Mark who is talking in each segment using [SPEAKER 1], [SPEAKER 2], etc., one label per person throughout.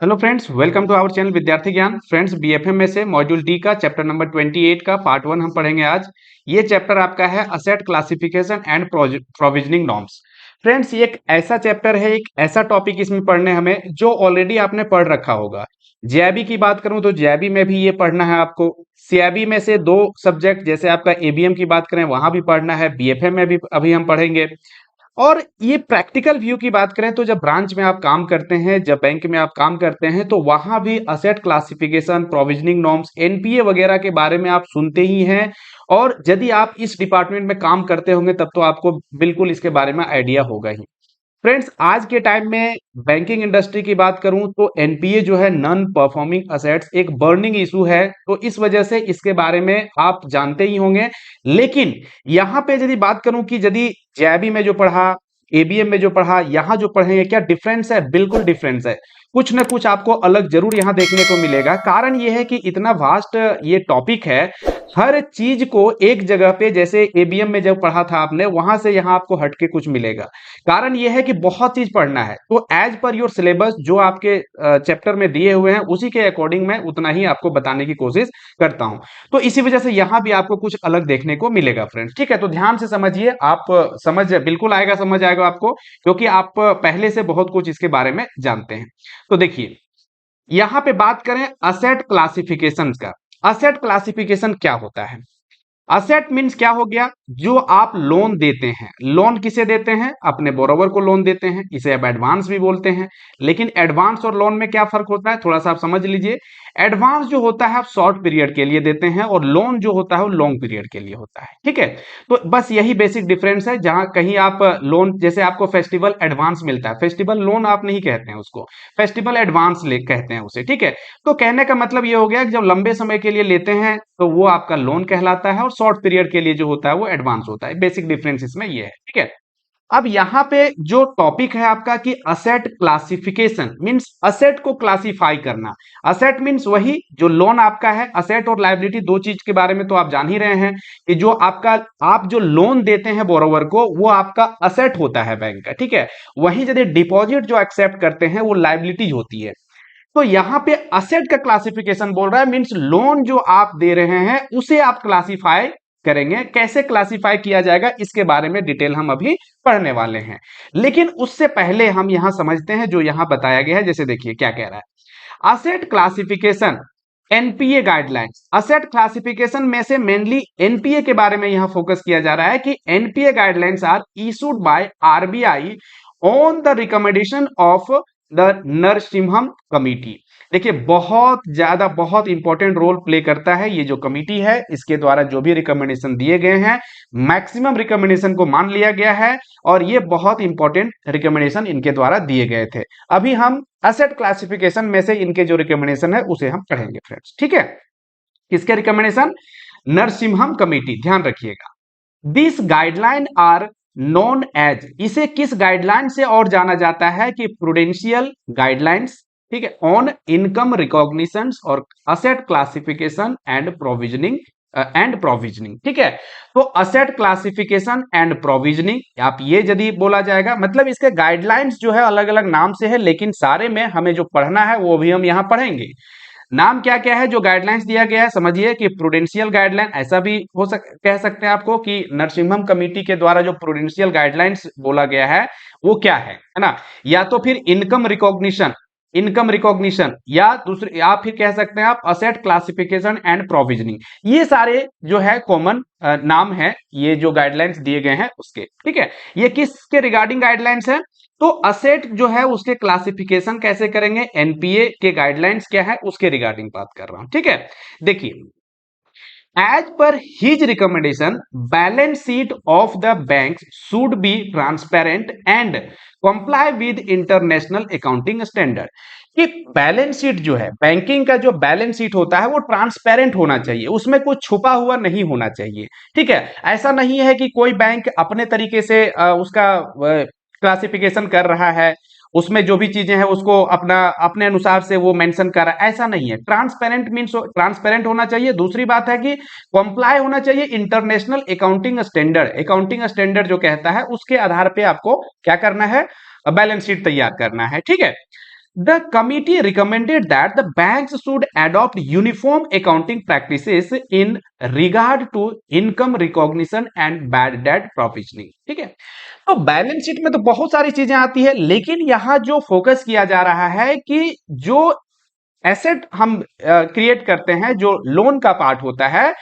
[SPEAKER 1] Hello friends, welcome to our channel Vidyarthi Gyan. Friends, BFM में से module D का chapter number 28 का पार्ट 1 हम पढ़ेंगे आज। ये चैप्टर आपका है asset classification and provisioning norms. Friends, ये एक ऐसा चैप्टर है, एक ऐसा टॉपिक इसमें पढ़ने हमें जो ऑलरेडी आपने पढ़ रखा होगा। जेआईबी की बात करूं तो जेआईबी में भी ये पढ़ना है आपको। सीआईबी में से दो सब्जेक्ट जैसे आपका एबीएम की बात करें वहां भी पढ़ना है, बीएफएम में भी अभी हम पढ़ेंगे। और ये प्रैक्टिकल व्यू की बात करें तो जब ब्रांच में आप काम करते हैं, जब बैंक में आप काम करते हैं, तो वहां भी asset classification, provisioning norms, NPA वगैरह के बारे में आप सुनते ही हैं। और यदि आप इस डिपार्टमेंट में काम करते होंगे तब तो आपको बिल्कुल इसके बारे में आइडिया होगा ही। फ्रेंड्स, आज के टाइम में बैंकिंग इंडस्ट्री की बात करूं तो एनपीए जो है, नॉन परफॉर्मिंग असेट्स, एक बर्निंग इशू है। तो इस वजह से इसके बारे में आप जानते ही होंगे। लेकिन यहां पे यदि बात करूं कि यदि जेआईबी में जो पढ़ा, एबीएम में जो पढ़ा, यहां जो पढ़ेंगे, क्या डिफरेंस है? बिल्कुल डिफरेंस है। कुछ ना कुछ आपको अलग जरूर यहां देखने को मिलेगा। कारण यह है कि इतना वास्ट ये टॉपिक है। हर चीज को एक जगह पे, जैसे एबीएम में जब पढ़ा था आपने, वहां से यहां आपको हटके कुछ मिलेगा। कारण यह है कि बहुत चीज पढ़ना है, तो एज पर योर सिलेबस जो आपके चैप्टर में दिए हुए हैं उसी के अकॉर्डिंग मैं उतना ही आपको बताने की कोशिश करता हूं। तो इसी वजह से यहां भी आपको कुछ अलग देखने को मिलेगा फ्रेंड्स। ठीक है, तो ध्यान से समझिए। आप समझ बिल्कुल आएगा, समझ आएगा आपको, क्योंकि आप पहले से बहुत कुछ इसके बारे में जानते हैं। तो देखिए, यहां पे बात करें असेट क्लासिफिकेशन का। असेट क्लासिफिकेशन क्या होता है? असेट मीन्स क्या हो गया? जो आप लोन देते हैं। लोन किसे देते हैं? अपने बोरोवर को लोन देते हैं। इसे आप एडवांस भी बोलते हैं। लेकिन एडवांस और लोन में क्या फर्क होता है, थोड़ा सा आप समझ लीजिए। एडवांस जो होता है आप शॉर्ट पीरियड के लिए देते हैं, और लोन जो होता है वो लॉन्ग पीरियड के लिए होता है। ठीक है, तो बस यही बेसिक डिफरेंस है। जहां कहीं आप लोन, जैसे आपको फेस्टिवल एडवांस मिलता है, फेस्टिवल लोन आप नहीं कहते हैं उसको, फेस्टिवल एडवांस ले कहते हैं उसे। ठीक है, तो कहने का मतलब ये हो गया कि जब लंबे समय के लिए लेते हैं तो वो आपका लोन कहलाता है, और शॉर्ट पीरियड के लिए जो होता है वो एडवांस होता है। बेसिक डिफरेंस इसमें ये है। ठीक है, अब यहां पे जो टॉपिक है आपका कि असेट क्लासिफिकेशन मींस असेट को क्लासिफाई करना। असेट मींस वही जो लोन आपका है। असेट और लायबिलिटी दो चीज के बारे में तो आप जान ही रहे हैं कि जो आपका, आप जो लोन देते हैं बोरोवर को, वो आपका असेट होता है बैंक का। ठीक है, वहीं यदि डिपॉजिट जो एक्सेप्ट करते हैं वो लायबिलिटी होती है। तो यहां पे असेट का क्लासिफिकेशन बोल रहा है, मींस लोन जो आप दे रहे हैं उसे आप क्लासिफाई करेंगे। कैसे क्लासिफाई किया जाएगा इसके बारे में डिटेल हम अभी पढ़ने वाले हैं। लेकिन उससे पहले हम यहां समझते हैं जो यहां बताया गया है। जैसे देखिए क्या कह रहा है, asset classification, NPA guidelines. Asset classification में से मेनली एनपीए के बारे में यहां फोकस किया जा रहा है कि NPA guidelines are issued by RBI on the recommendation of the Narasimham committee. देखिए, बहुत ज्यादा, बहुत इंपॉर्टेंट रोल प्ले करता है ये जो कमिटी है। इसके द्वारा जो भी रिकमेंडेशन दिए गए हैं, मैक्सिमम रिकमेंडेशन को मान लिया गया है, और ये बहुत इंपॉर्टेंट रिकमेंडेशन इनके द्वारा दिए गए थे। अभी हम एसेट क्लासिफिकेशन में से इनके जो रिकमेंडेशन है उसे हम पढ़ेंगे फ्रेंड्स। ठीक है, किसके रिकमेंडेशन? नरसिम्हम कमिटी, ध्यान रखिएगा। This guideline are known as, इसे किस गाइडलाइन से और जाना जाता है कि प्रूडेंशियल गाइडलाइंस। ठीक है, ऑन इनकम रिकॉग्निशन और असेट क्लासिफिकेशन एंड प्रोविजनिंग। ठीक है, तो असेट क्लासिफिकेशन एंड प्रोविजनिंग, आप ये यदि बोला जाएगा, मतलब इसके गाइडलाइंस जो है अलग अलग नाम से है, लेकिन सारे में हमें जो पढ़ना है वो भी हम यहां पढ़ेंगे। नाम क्या क्या है जो गाइडलाइंस दिया गया है, समझिए कि प्रूडेंशियल गाइडलाइन, ऐसा भी कह सकते हैं आपको कि नरसिम्हम कमेटी के द्वारा जो प्रूडेंशियल गाइडलाइंस बोला गया है वो क्या है ना? या तो फिर इनकम रिकॉग्निशन, इनकम रिकॉग्निशन, या दूसरे, या फिर कह सकते हैं आप असेट क्लासिफिकेशन एंड प्रोविजनिंग। ये सारे जो है कॉमन नाम है ये जो गाइडलाइंस दिए गए हैं उसके। ठीक है, ये किसके रिगार्डिंग गाइडलाइंस है? तो असेट जो है उसके क्लासिफिकेशन कैसे करेंगे, एनपीए के गाइडलाइंस क्या है उसके रिगार्डिंग बात कर रहा हूं। ठीक है, देखिए, as per his recommendation, balance sheet of the bank should be transparent and comply with international accounting standard. कि बैलेंस शीट जो है, बैंकिंग का जो बैलेंस शीट होता है वो ट्रांसपेरेंट होना चाहिए, उसमें कुछ छुपा हुआ नहीं होना चाहिए। ठीक है, ऐसा नहीं है कि कोई बैंक अपने तरीके से उसका क्लासिफिकेशन कर रहा है, उसमें जो भी चीजें हैं उसको अपना अपने अनुसार से वो मेंशन कर रहा है, ऐसा नहीं है। ट्रांसपेरेंट मींस ट्रांसपेरेंट होना चाहिए। दूसरी बात है कि कंप्लाई होना चाहिए international accounting standard. Accounting standard जो कहता है उसके आधार पे आपको क्या करना है, बैलेंस शीट तैयार करना है। ठीक है, The committee recommended that the banks should adopt uniform accounting practices in regard to income recognition and bad debt provisioning. ठीक है, तो बैलेंस शीट में तो बहुत सारी चीजें आती है, लेकिन यहां जो फोकस किया जा रहा है कि जो एसेट हम क्रिएट करते हैं, जो लोन का पार्ट होता है,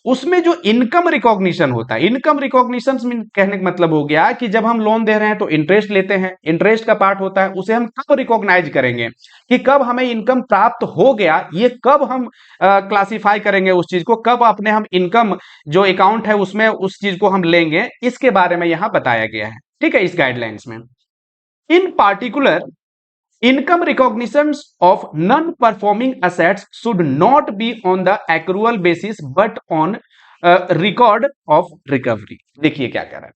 [SPEAKER 1] उसमें जो इनकम रिकॉग्निशन होता है, इनकम रिकॉग्निशन कहने का मतलब हो गया कि जब हम लोन दे रहे हैं तो इंटरेस्ट लेते हैं, इंटरेस्ट का पार्ट होता है, उसे हम कब रिकॉग्नाइज करेंगे कि कब हमें इनकम प्राप्त हो गया, ये कब हम क्लासिफाई करेंगे उस चीज को, कब अपने हम इनकम जो अकाउंट है उसमें उस चीज को हम लेंगे, इसके बारे में यहां बताया गया है। ठीक है, इस गाइडलाइंस में इन particular income recognitions of non-performing assets should not be on the accrual basis but on record of recovery। देखिए क्या कह रहा है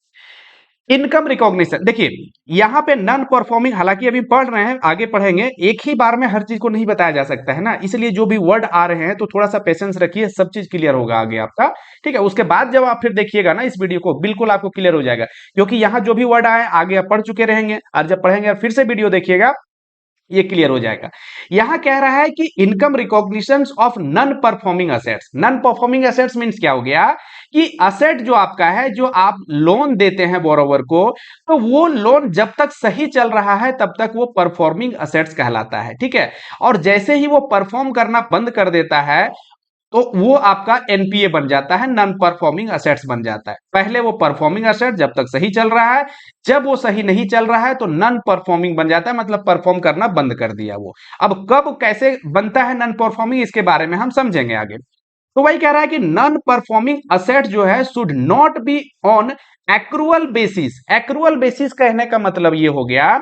[SPEAKER 1] इनकम रिकॉग्निशन। देखिए यहां पे नॉन परफॉर्मिंग, हालांकि अभी पढ़ रहे हैं, आगे पढ़ेंगे, एक ही बार में हर चीज को नहीं बताया जा सकता है ना, इसलिए जो भी वर्ड आ रहे हैं तो थोड़ा सा पेशेंस रखिए, सब चीज क्लियर होगा आगे आपका। ठीक है, उसके बाद जब आप फिर देखिएगा ना इस वीडियो को, बिल्कुल आपको क्लियर हो जाएगा, क्योंकि यहाँ जो भी वर्ड आए आगे आप पढ़ चुके रहेंगे, और जब पढ़ेंगे फिर से वीडियो देखिएगा, ये क्लियर हो जाएगा। यहां कह रहा है कि income recognition of non performing assets. Non performing assets means क्या हो गया कि असेट जो आपका है, जो आप लोन देते हैं बोरोवर को, तो वो लोन जब तक सही चल रहा है तब तक वो परफॉर्मिंग असेट्स कहलाता है। ठीक है, और जैसे ही वो परफॉर्म करना बंद कर देता है तो वो आपका एनपीए बन जाता है, नॉन परफॉर्मिंग असेट्स बन जाता है। पहले वो परफॉर्मिंग असेट जब तक सही चल रहा है, जब वो सही नहीं चल रहा है तो नॉन परफॉर्मिंग बन जाता है, मतलब परफॉर्म करना बंद कर दिया वो। अब कब कैसे बनता है नॉन परफॉर्मिंग, इसके बारे में हम समझेंगे आगे। तो वही कह रहा है कि नॉन परफॉर्मिंग असेट जो है should not be on accrual basis. Accrual basis कहने का मतलब ये हो गया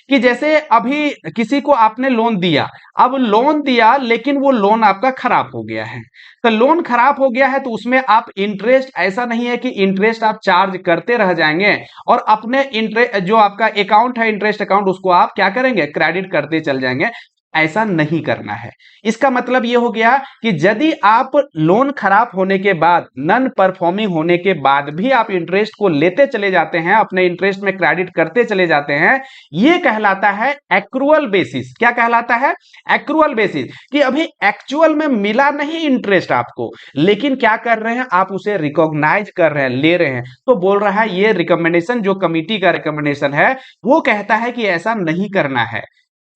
[SPEAKER 1] कि जैसे अभी किसी को आपने लोन दिया, अब लोन दिया लेकिन वो लोन आपका खराब हो गया है, तो लोन खराब हो गया है तो उसमें आप इंटरेस्ट, ऐसा नहीं है कि इंटरेस्ट आप चार्ज करते रह जाएंगे और अपने इंटरेस्ट जो आपका अकाउंट है, इंटरेस्ट अकाउंट, उसको आप क्या करेंगे, क्रेडिट करते चल जाएंगे। ऐसा नहीं करना है। इसका मतलब यह हो गया कि यदि आप लोन खराब होने के बाद, नॉन परफॉर्मिंग होने के बाद भी आप इंटरेस्ट को लेते चले जाते हैं, अपने इंटरेस्ट में क्रेडिट करते चले जाते हैं, यह कहलाता है एक्रूअल बेसिस। क्या कहलाता है, एक्रूअल बेसिस, कि अभी एक्चुअल में मिला नहीं इंटरेस्ट आपको, लेकिन क्या कर रहे हैं आप, उसे रिकॉग्नाइज कर रहे हैं, ले रहे हैं। तो बोल रहा है ये रिकमेंडेशन, जो कमिटी का रिकमेंडेशन है, वो कहता है कि ऐसा नहीं करना है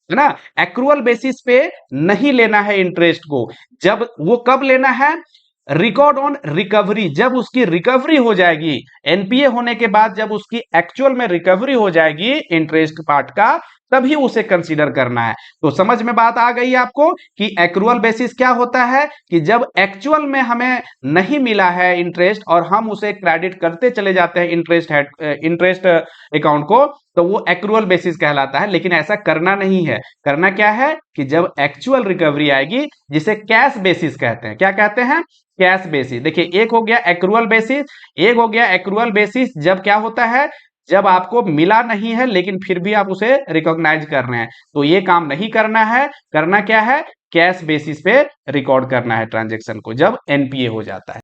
[SPEAKER 1] ना, एक्रूअल बेसिस पे नहीं लेना है इंटरेस्ट को। जब वो कब लेना है, रिकॉर्ड ऑन रिकवरी, जब उसकी रिकवरी हो जाएगी, एनपीए होने के बाद जब उसकी एक्चुअल में रिकवरी हो जाएगी इंटरेस्ट पार्ट का, तभी उसे कंसीडर करना है। तो समझ में बात आ गई आपको कि एक्रूअल बेसिस क्या होता है, कि जब एक्चुअल में हमें नहीं मिला है इंटरेस्ट और हम उसे क्रेडिट करते चले जाते हैं इंटरेस्ट अकाउंट को, तो वो एक्रूअल बेसिस कहलाता है। लेकिन ऐसा करना नहीं है, करना क्या है कि जब एक्चुअल रिकवरी आएगी, जिसे कैश बेसिस कहते हैं, क्या कहते हैं, कैश बेसिस। देखिए एक हो गया एक्रूअल बेसिस, एक हो गया एक्रूअल बेसिस जब क्या होता है, जब आपको मिला नहीं है लेकिन फिर भी आप उसे रिकॉग्नाइज कर रहे हैं, तो ये काम नहीं करना है। करना क्या है, कैश बेसिस पे रिकॉर्ड करना है ट्रांजेक्शन को, जब एनपीए हो जाता है।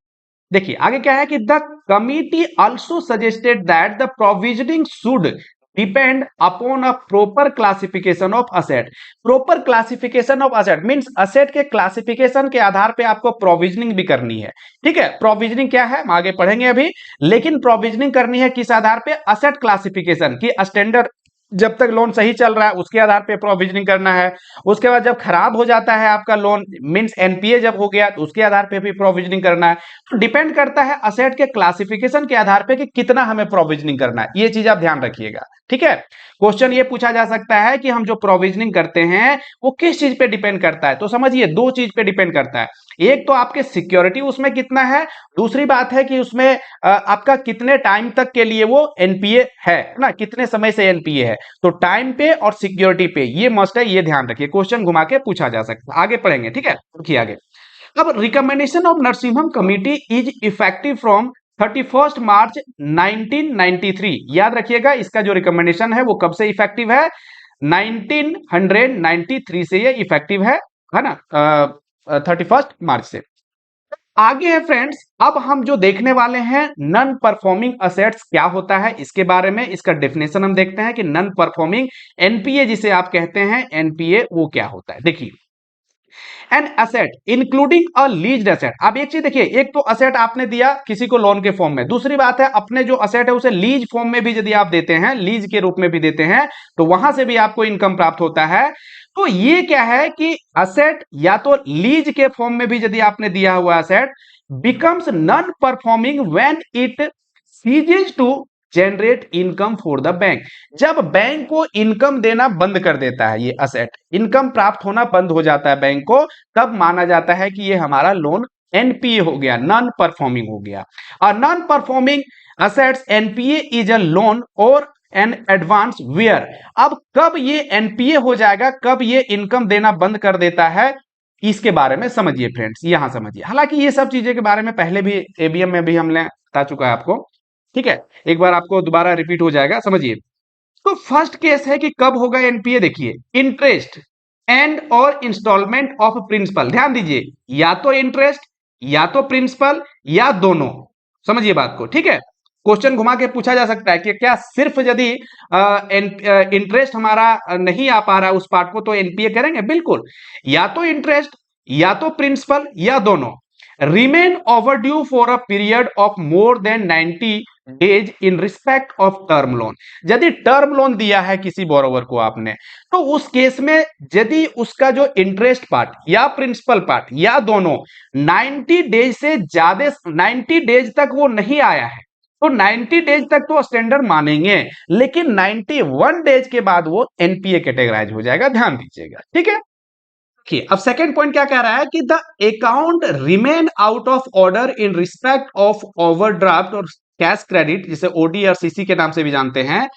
[SPEAKER 1] देखिए आगे क्या है कि the committee also suggested that the provisioning should depend upon a proper classification of asset. Proper classification of asset means asset के क्लासिफिकेशन के आधार पे आपको प्रोविजनिंग भी करनी है। ठीक है, प्रोविजनिंग क्या है हम आगे पढ़ेंगे अभी, लेकिन प्रोविजनिंग करनी है किस आधार पे, असेट क्लासिफिकेशन की स्टैंडर्ड, जब तक लोन सही चल रहा है उसके आधार पे प्रोविजनिंग करना है। उसके बाद जब खराब हो जाता है आपका लोन, मींस एनपीए जब हो गया, तो उसके आधार पे भी प्रोविजनिंग करना है। तो डिपेंड करता है असेट के क्लासिफिकेशन के आधार पे कि कितना हमें प्रोविजनिंग करना है, ये चीज आप ध्यान रखिएगा। ठीक है, क्वेश्चन ये पूछा जा सकता है कि हम जो प्रोविजनिंग करते हैं वो किस चीज पे डिपेंड करता है, तो समझिए दो चीज पे डिपेंड करता है। एक तो आपके सिक्योरिटी उसमें कितना है, दूसरी बात है कि उसमें आपका कितने टाइम तक के लिए वो एनपीए है ना, कितने समय से एनपीए है। तो टाइम पे और सिक्योरिटी पे ये मस्ट है, ये ध्यान रखिए, क्वेश्चन घुमा के पूछा जा सकता है। आगे पढ़ेंगे, ठीक है, रुकिए आगे। अब recommendation of Narasimham committee is effective from 31 मार्च 1993। याद रखिएगा इसका जो रिकमेंडेशन है वो कब से इफेक्टिव है, 1993 से ये इफेक्टिव है ना, 31 मार्च से। आगे है फ्रेंड्स, अब हम जो देखने वाले हैं नॉन परफॉर्मिंग असेट्स क्या होता है इसके बारे में, इसका डेफिनेशन हम देखते हैं कि नॉन परफॉर्मिंग एनपीए जिसे आप कहते हैं एनपीए वो क्या होता है। देखिए, an asset including a leased asset. अब एक चीज देखिए, एक तो असेट आपने दिया किसी को लोन के फॉर्म में, दूसरी बात है अपने जो असेट है उसे लीज फॉर्म में भी यदि आप देते हैं, लीज के रूप में भी देते हैं, तो वहां से भी आपको इनकम प्राप्त होता है। तो ये क्या है कि असेट या तो लीज के फॉर्म में भी यदि आपने दिया हुआ asset becomes non performing when it ceases to generate income for the bank. जब बैंक को इनकम देना बंद कर देता है, ये असेट इनकम प्राप्त होना बंद हो जाता है बैंक को, तब माना जाता है कि ये हमारा लोन एनपीए हो गया, नॉन परफॉर्मिंग हो गया। और non performing assets NPA is a loan और एन एडवांस वेयर। अब कब ये एनपीए हो जाएगा, कब ये इनकम देना बंद कर देता है, इसके बारे में समझिए फ्रेंड्स, यहां समझिए। हालांकि ये सब चीजें के बारे में पहले भी एबीएम में भी हमने बता चुका है आपको, ठीक है, एक बार आपको दोबारा रिपीट हो जाएगा, समझिए। तो फर्स्ट केस है कि कब होगा एनपीए, देखिए, इंटरेस्ट एंड और इंस्टॉलमेंट ऑफ प्रिंसिपल। ध्यान दीजिए, या तो इंटरेस्ट या तो प्रिंसिपल या दोनों, समझिए बात को, ठीक है। क्वेश्चन घुमा के पूछा जा सकता है कि क्या सिर्फ यदि इंटरेस्ट हमारा नहीं आ पा रहा है उस पार्ट को तो एनपीए करेंगे, बिल्कुल, या तो इंटरेस्ट या तो प्रिंसिपल या दोनों। Remain overdue for a period of more than 90 days in respect of term loan. यदि टर्म लोन दिया है किसी बोरोवर को आपने, तो उस केस में यदि उसका जो इंटरेस्ट पार्ट या प्रिंसिपल पार्ट या दोनों 90 डेज से ज्यादा, 90 डेज तक वो नहीं आया है, तो 90 डेज तक तो स्टैंडर्ड मानेंगे, लेकिन 91 डेज के बाद वो एनपीए कैटेगराइज हो जाएगा, ध्यान दीजिएगा, ठीक है। देखिए, अब सेकंड पॉइंट क्या कह रहा है कि the account remain out of order in respect of overdraft और कैश क्रेडिट, जिसे ओडी और सीसी के नाम से भी जानते हैं।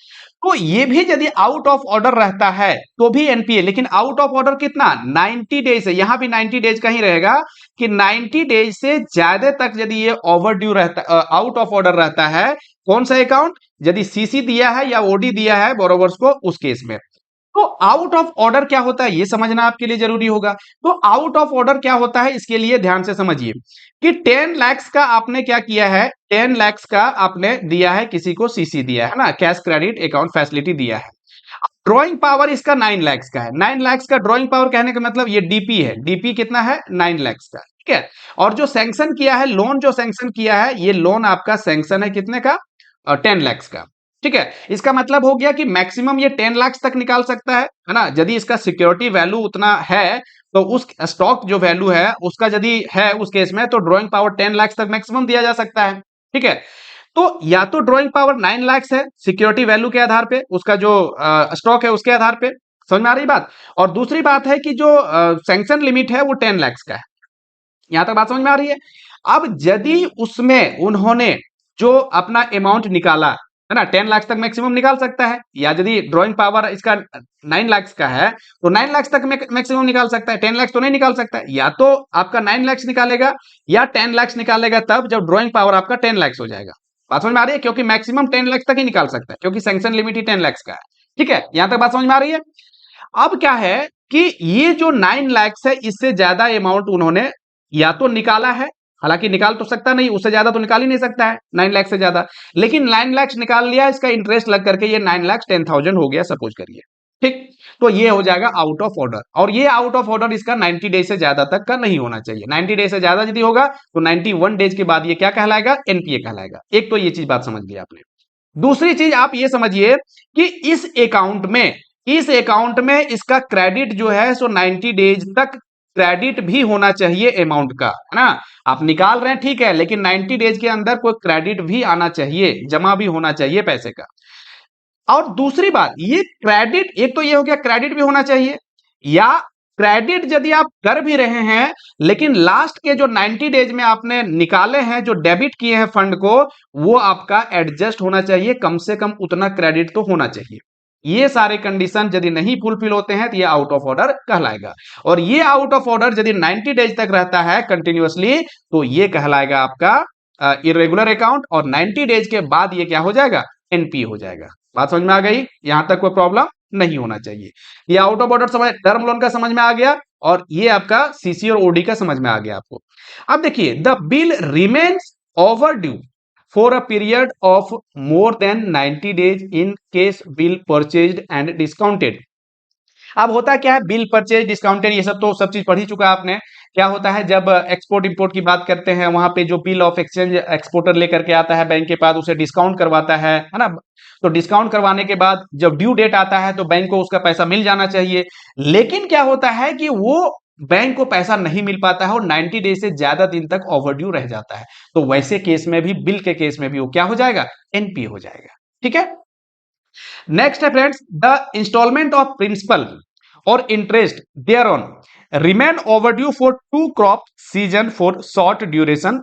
[SPEAKER 1] तो ये भी यदि आउट ऑफ ऑर्डर रहता है तो भी एनपीए, लेकिन आउट ऑफ ऑर्डर कितना, 90 डेज है, यहां भी 90 डेज का ही रहेगा कि 90 डेज से ज्यादा तक यदि ये ओवर ड्यू रहता, आउट ऑफ ऑर्डर रहता है, कौन सा अकाउंट, यदि सीसी दिया है या ओडी दिया है बोरोवर्स को, उस केस में। तो आउट ऑफ ऑर्डर क्या होता है ये समझना आपके लिए जरूरी होगा। तो आउट ऑफ ऑर्डर क्या होता है इसके लिए ध्यान से समझिए कि 10 लाख का आपने क्या किया है, 10 लाख का आपने दिया है, किसी को सीसी दिया है ना, कैश क्रेडिट अकाउंट फैसिलिटी दिया है। ड्रॉइंग पावर इसका 9 लाख का है, 9 लाख का ड्रॉइंग पावर कहने का मतलब ये डीपी है, डीपी कितना है, 9 लाख का, ठीक है। और जो सैंक्शन किया है, लोन जो सैंक्शन किया है, ये लोन आपका सैंक्शन है कितने का, 10 लाख का, ठीक है। इसका मतलब हो गया कि मैक्सिमम ये 10 लाख तक निकाल सकता है ना, यदि इसका सिक्योरिटी वैल्यू उतना है, तो उस स्टॉक जो वैल्यू है उसका यदि है उस केस में, तो ड्रॉइंग पावर 10 लाख तक मैक्सिमम दिया जा सकता है, ठीक है। तो या तो ड्रॉइंग पावर 9 लाख है सिक्योरिटी वैल्यू के आधार पे, उसका जो स्टॉक है उसके आधार पे, समझ में आ रही बात। और दूसरी बात है कि जो सैंक्शन लिमिट है वो 10 लाख का है, यहां तक बात समझ में आ रही है। अब यदि उसमें उन्होंने जो अपना अमाउंट निकाला है ना, 10 लाख तक मैक्सिमम निकाल सकता है, या यदि ड्रॉइंग पावर इसका 9 लाख का है तो 9 लाख तक मैक्सिमम निकाल सकता है, 10 लाख तो नहीं निकाल सकता है। या तो आपका 9 लाख निकालेगा या 10 लाख निकालेगा, तब जब ड्रॉइंग पावर आपका 10 लाख हो जाएगा। बात समझ में आ रही है, क्योंकि मैक्सिमम 10 लाख तक ही निकाल सकता है, क्योंकि सैंक्शन लिमिट ही 10 लाख का है, ठीक है, यहां तक बात समझ में आ रही है। अब क्या है कि ये जो 9 लाख है, इससे ज्यादा अमाउंट उन्होंने या तो निकाला है, हालांकि निकाल तो सकता नहीं, उससे ज्यादा तो निकाल ही नहीं सकता है 9 लाख से ज्यादा, लेकिन 9 लाख निकाल लिया, इसका इंटरेस्ट लग करके ये 9 लाख 10,000 हो गया सपोज करिए, ठीक। तो ये हो जाएगा आउट ऑफ ऑर्डर, और ये आउट ऑफ ऑर्डर इसका 90 डेज से ज्यादा तक का नहीं होना चाहिए। 90 डेज से ज्यादा यदि होगा तो 91 डेज के बाद ये क्या कहलाएगा, एनपीए कहलाएगा। एक तो ये चीज बात समझ लिया आपने। दूसरी चीज आप ये समझिए कि इस अकाउंट में इसका क्रेडिट जो है सो 90 डेज तक क्रेडिट भी होना चाहिए अमाउंट का, है ना। आप निकाल रहे हैं ठीक है, लेकिन 90 डेज के अंदर कोई क्रेडिट भी आना चाहिए, जमा भी होना चाहिए पैसे का। और दूसरी बात, ये क्रेडिट, एक तो ये हो गया क्रेडिट भी होना चाहिए, या क्रेडिट यदि आप कर भी रहे हैं लेकिन लास्ट के जो 90 डेज में आपने निकाले हैं, जो डेबिट किए हैं फंड को, वो आपका एडजस्ट होना चाहिए, कम से कम उतना क्रेडिट तो होना चाहिए। ये सारे कंडीशन यदि नहीं फुलफिल होते हैं तो ये आउट ऑफ ऑर्डर कहलाएगा। और ये आउट ऑफ ऑर्डर यदि 90 डेज तक रहता है कंटिन्यूअसली, तो ये कहलाएगा आपका इरेगुलर अकाउंट, और 90 डेज के बाद ये क्या हो जाएगा, एनपी हो जाएगा। बात समझ में आ गई, यहां तक कोई प्रॉब्लम नहीं होना चाहिए। ये आउट ऑफ ऑर्डर समझ, टर्म लोन का समझ में आ गया। और ये आपका सीसी और ओडी का समझ में आ गया आपको। अब देखिए, the bill remains over due for a period of more than 90 days in case bill purchased and discounted. अब होता क्या है, बिल परचेज डिस्काउंटेड ये सब तो सब चीज पढ़ ही चुका है आपने। क्या होता है जब एक्सपोर्ट इंपोर्ट की बात करते हैं, वहां पे जो बिल ऑफ एक्सचेंज एक्सपोर्टर लेकर के आता है बैंक के पास, उसे डिस्काउंट करवाता है ना। तो डिस्काउंट करवाने के बाद जब ड्यू डेट आता है तो बैंक को उसका पैसा मिल जाना चाहिए। लेकिन क्या होता है कि वो बैंक को पैसा नहीं मिल पाता है और 90 डेज से ज्यादा दिन तक ओवरड्यू रह जाता है। तो वैसे केस में भी, बिल के केस में भी वो क्या हो जाएगा, एनपीए हो जाएगा। ठीक है। नेक्स्ट है friends, the instalment of principal और interest thereon remain overdue for 2 crop season for short duration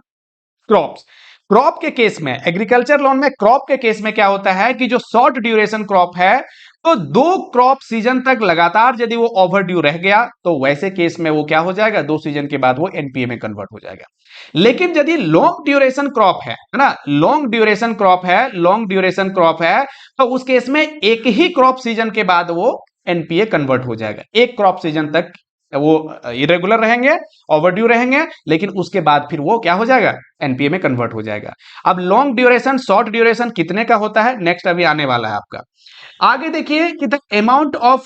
[SPEAKER 1] crops. Crop के केस में, एग्रीकल्चर लोन में क्रॉप के केस में क्या होता है कि जो शॉर्ट ड्यूरेशन क्रॉप है, तो 2 क्रॉप सीजन तक लगातार यदि वो ओवरड्यू रह गया तो वैसे केस में वो क्या हो जाएगा, 2 सीजन के बाद वो एनपीए में कन्वर्ट हो जाएगा। लेकिन यदि लॉन्ग ड्यूरेशन क्रॉप है ना, लॉन्ग ड्यूरेशन क्रॉप है, लॉन्ग ड्यूरेशन क्रॉप है, तो उस केस में एक ही क्रॉप सीजन के बाद वो एनपीए कन्वर्ट हो जाएगा। एक क्रॉप सीजन तक वो इरेगुलर रहेंगे, ओवरड्यू रहेंगे, लेकिन उसके बाद फिर वो क्या हो जाएगा, एनपीए में कन्वर्ट हो जाएगा। अब लॉन्ग ड्यूरेशन, शॉर्ट ड्यूरेशन कितने का होता है, नेक्स्ट अभी आने वाला है आपका। आगे देखिए कि the amount of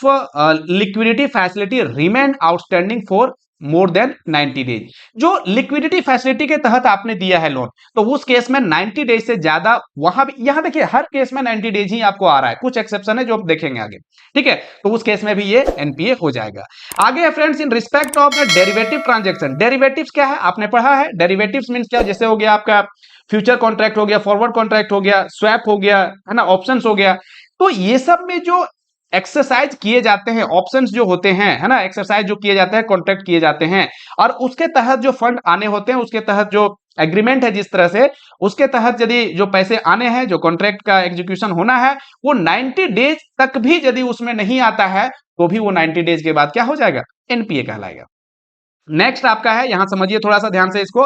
[SPEAKER 1] liquidity facility remain outstanding for more than 90 days. जो लिक्विडिटी फैसिलिटी के तहत आपने दिया है लोन, तो उस केस में 90 डेज से ज्यादा, वहां भी, यहां देखिए हर केस में 90 डेज ही आपको आ रहा है, कुछ एक्सेप्शन है जो आप देखेंगे आगे। ठीक है, तो उस केस में भी ये एनपीए हो जाएगा। आगे है friends, in respect of the derivative transaction. Derivatives क्या है, आपने पढ़ा है, डेरिवेटिव्स मींस क्या, जैसे हो गया आपका फ्यूचर कॉन्ट्रैक्ट हो गया, फॉरवर्ड कॉन्ट्रैक्ट हो गया, स्वैप हो गया, है ना, ऑप्शंस हो गया। तो ये सब में जो एक्सरसाइज किए जाते हैं, ऑप्शंस जो होते हैं, है ना, एक्सरसाइज जो किए जाते हैं, कॉन्ट्रैक्ट किए जाते हैं, और उसके तहत जो फंड आने होते हैं, उसके तहत जो एग्रीमेंट है जिस तरह से, उसके तहत यदि जो पैसे आने हैं, जो कॉन्ट्रैक्ट का एग्जीक्यूशन होना है, वो 90 डेज तक भी यदि उसमें नहीं आता है तो भी वो 90 डेज के बाद क्या हो जाएगा, एनपीए कहलाएगा। नेक्स्ट आपका है, यहां समझिए थोड़ा सा ध्यान से इसको।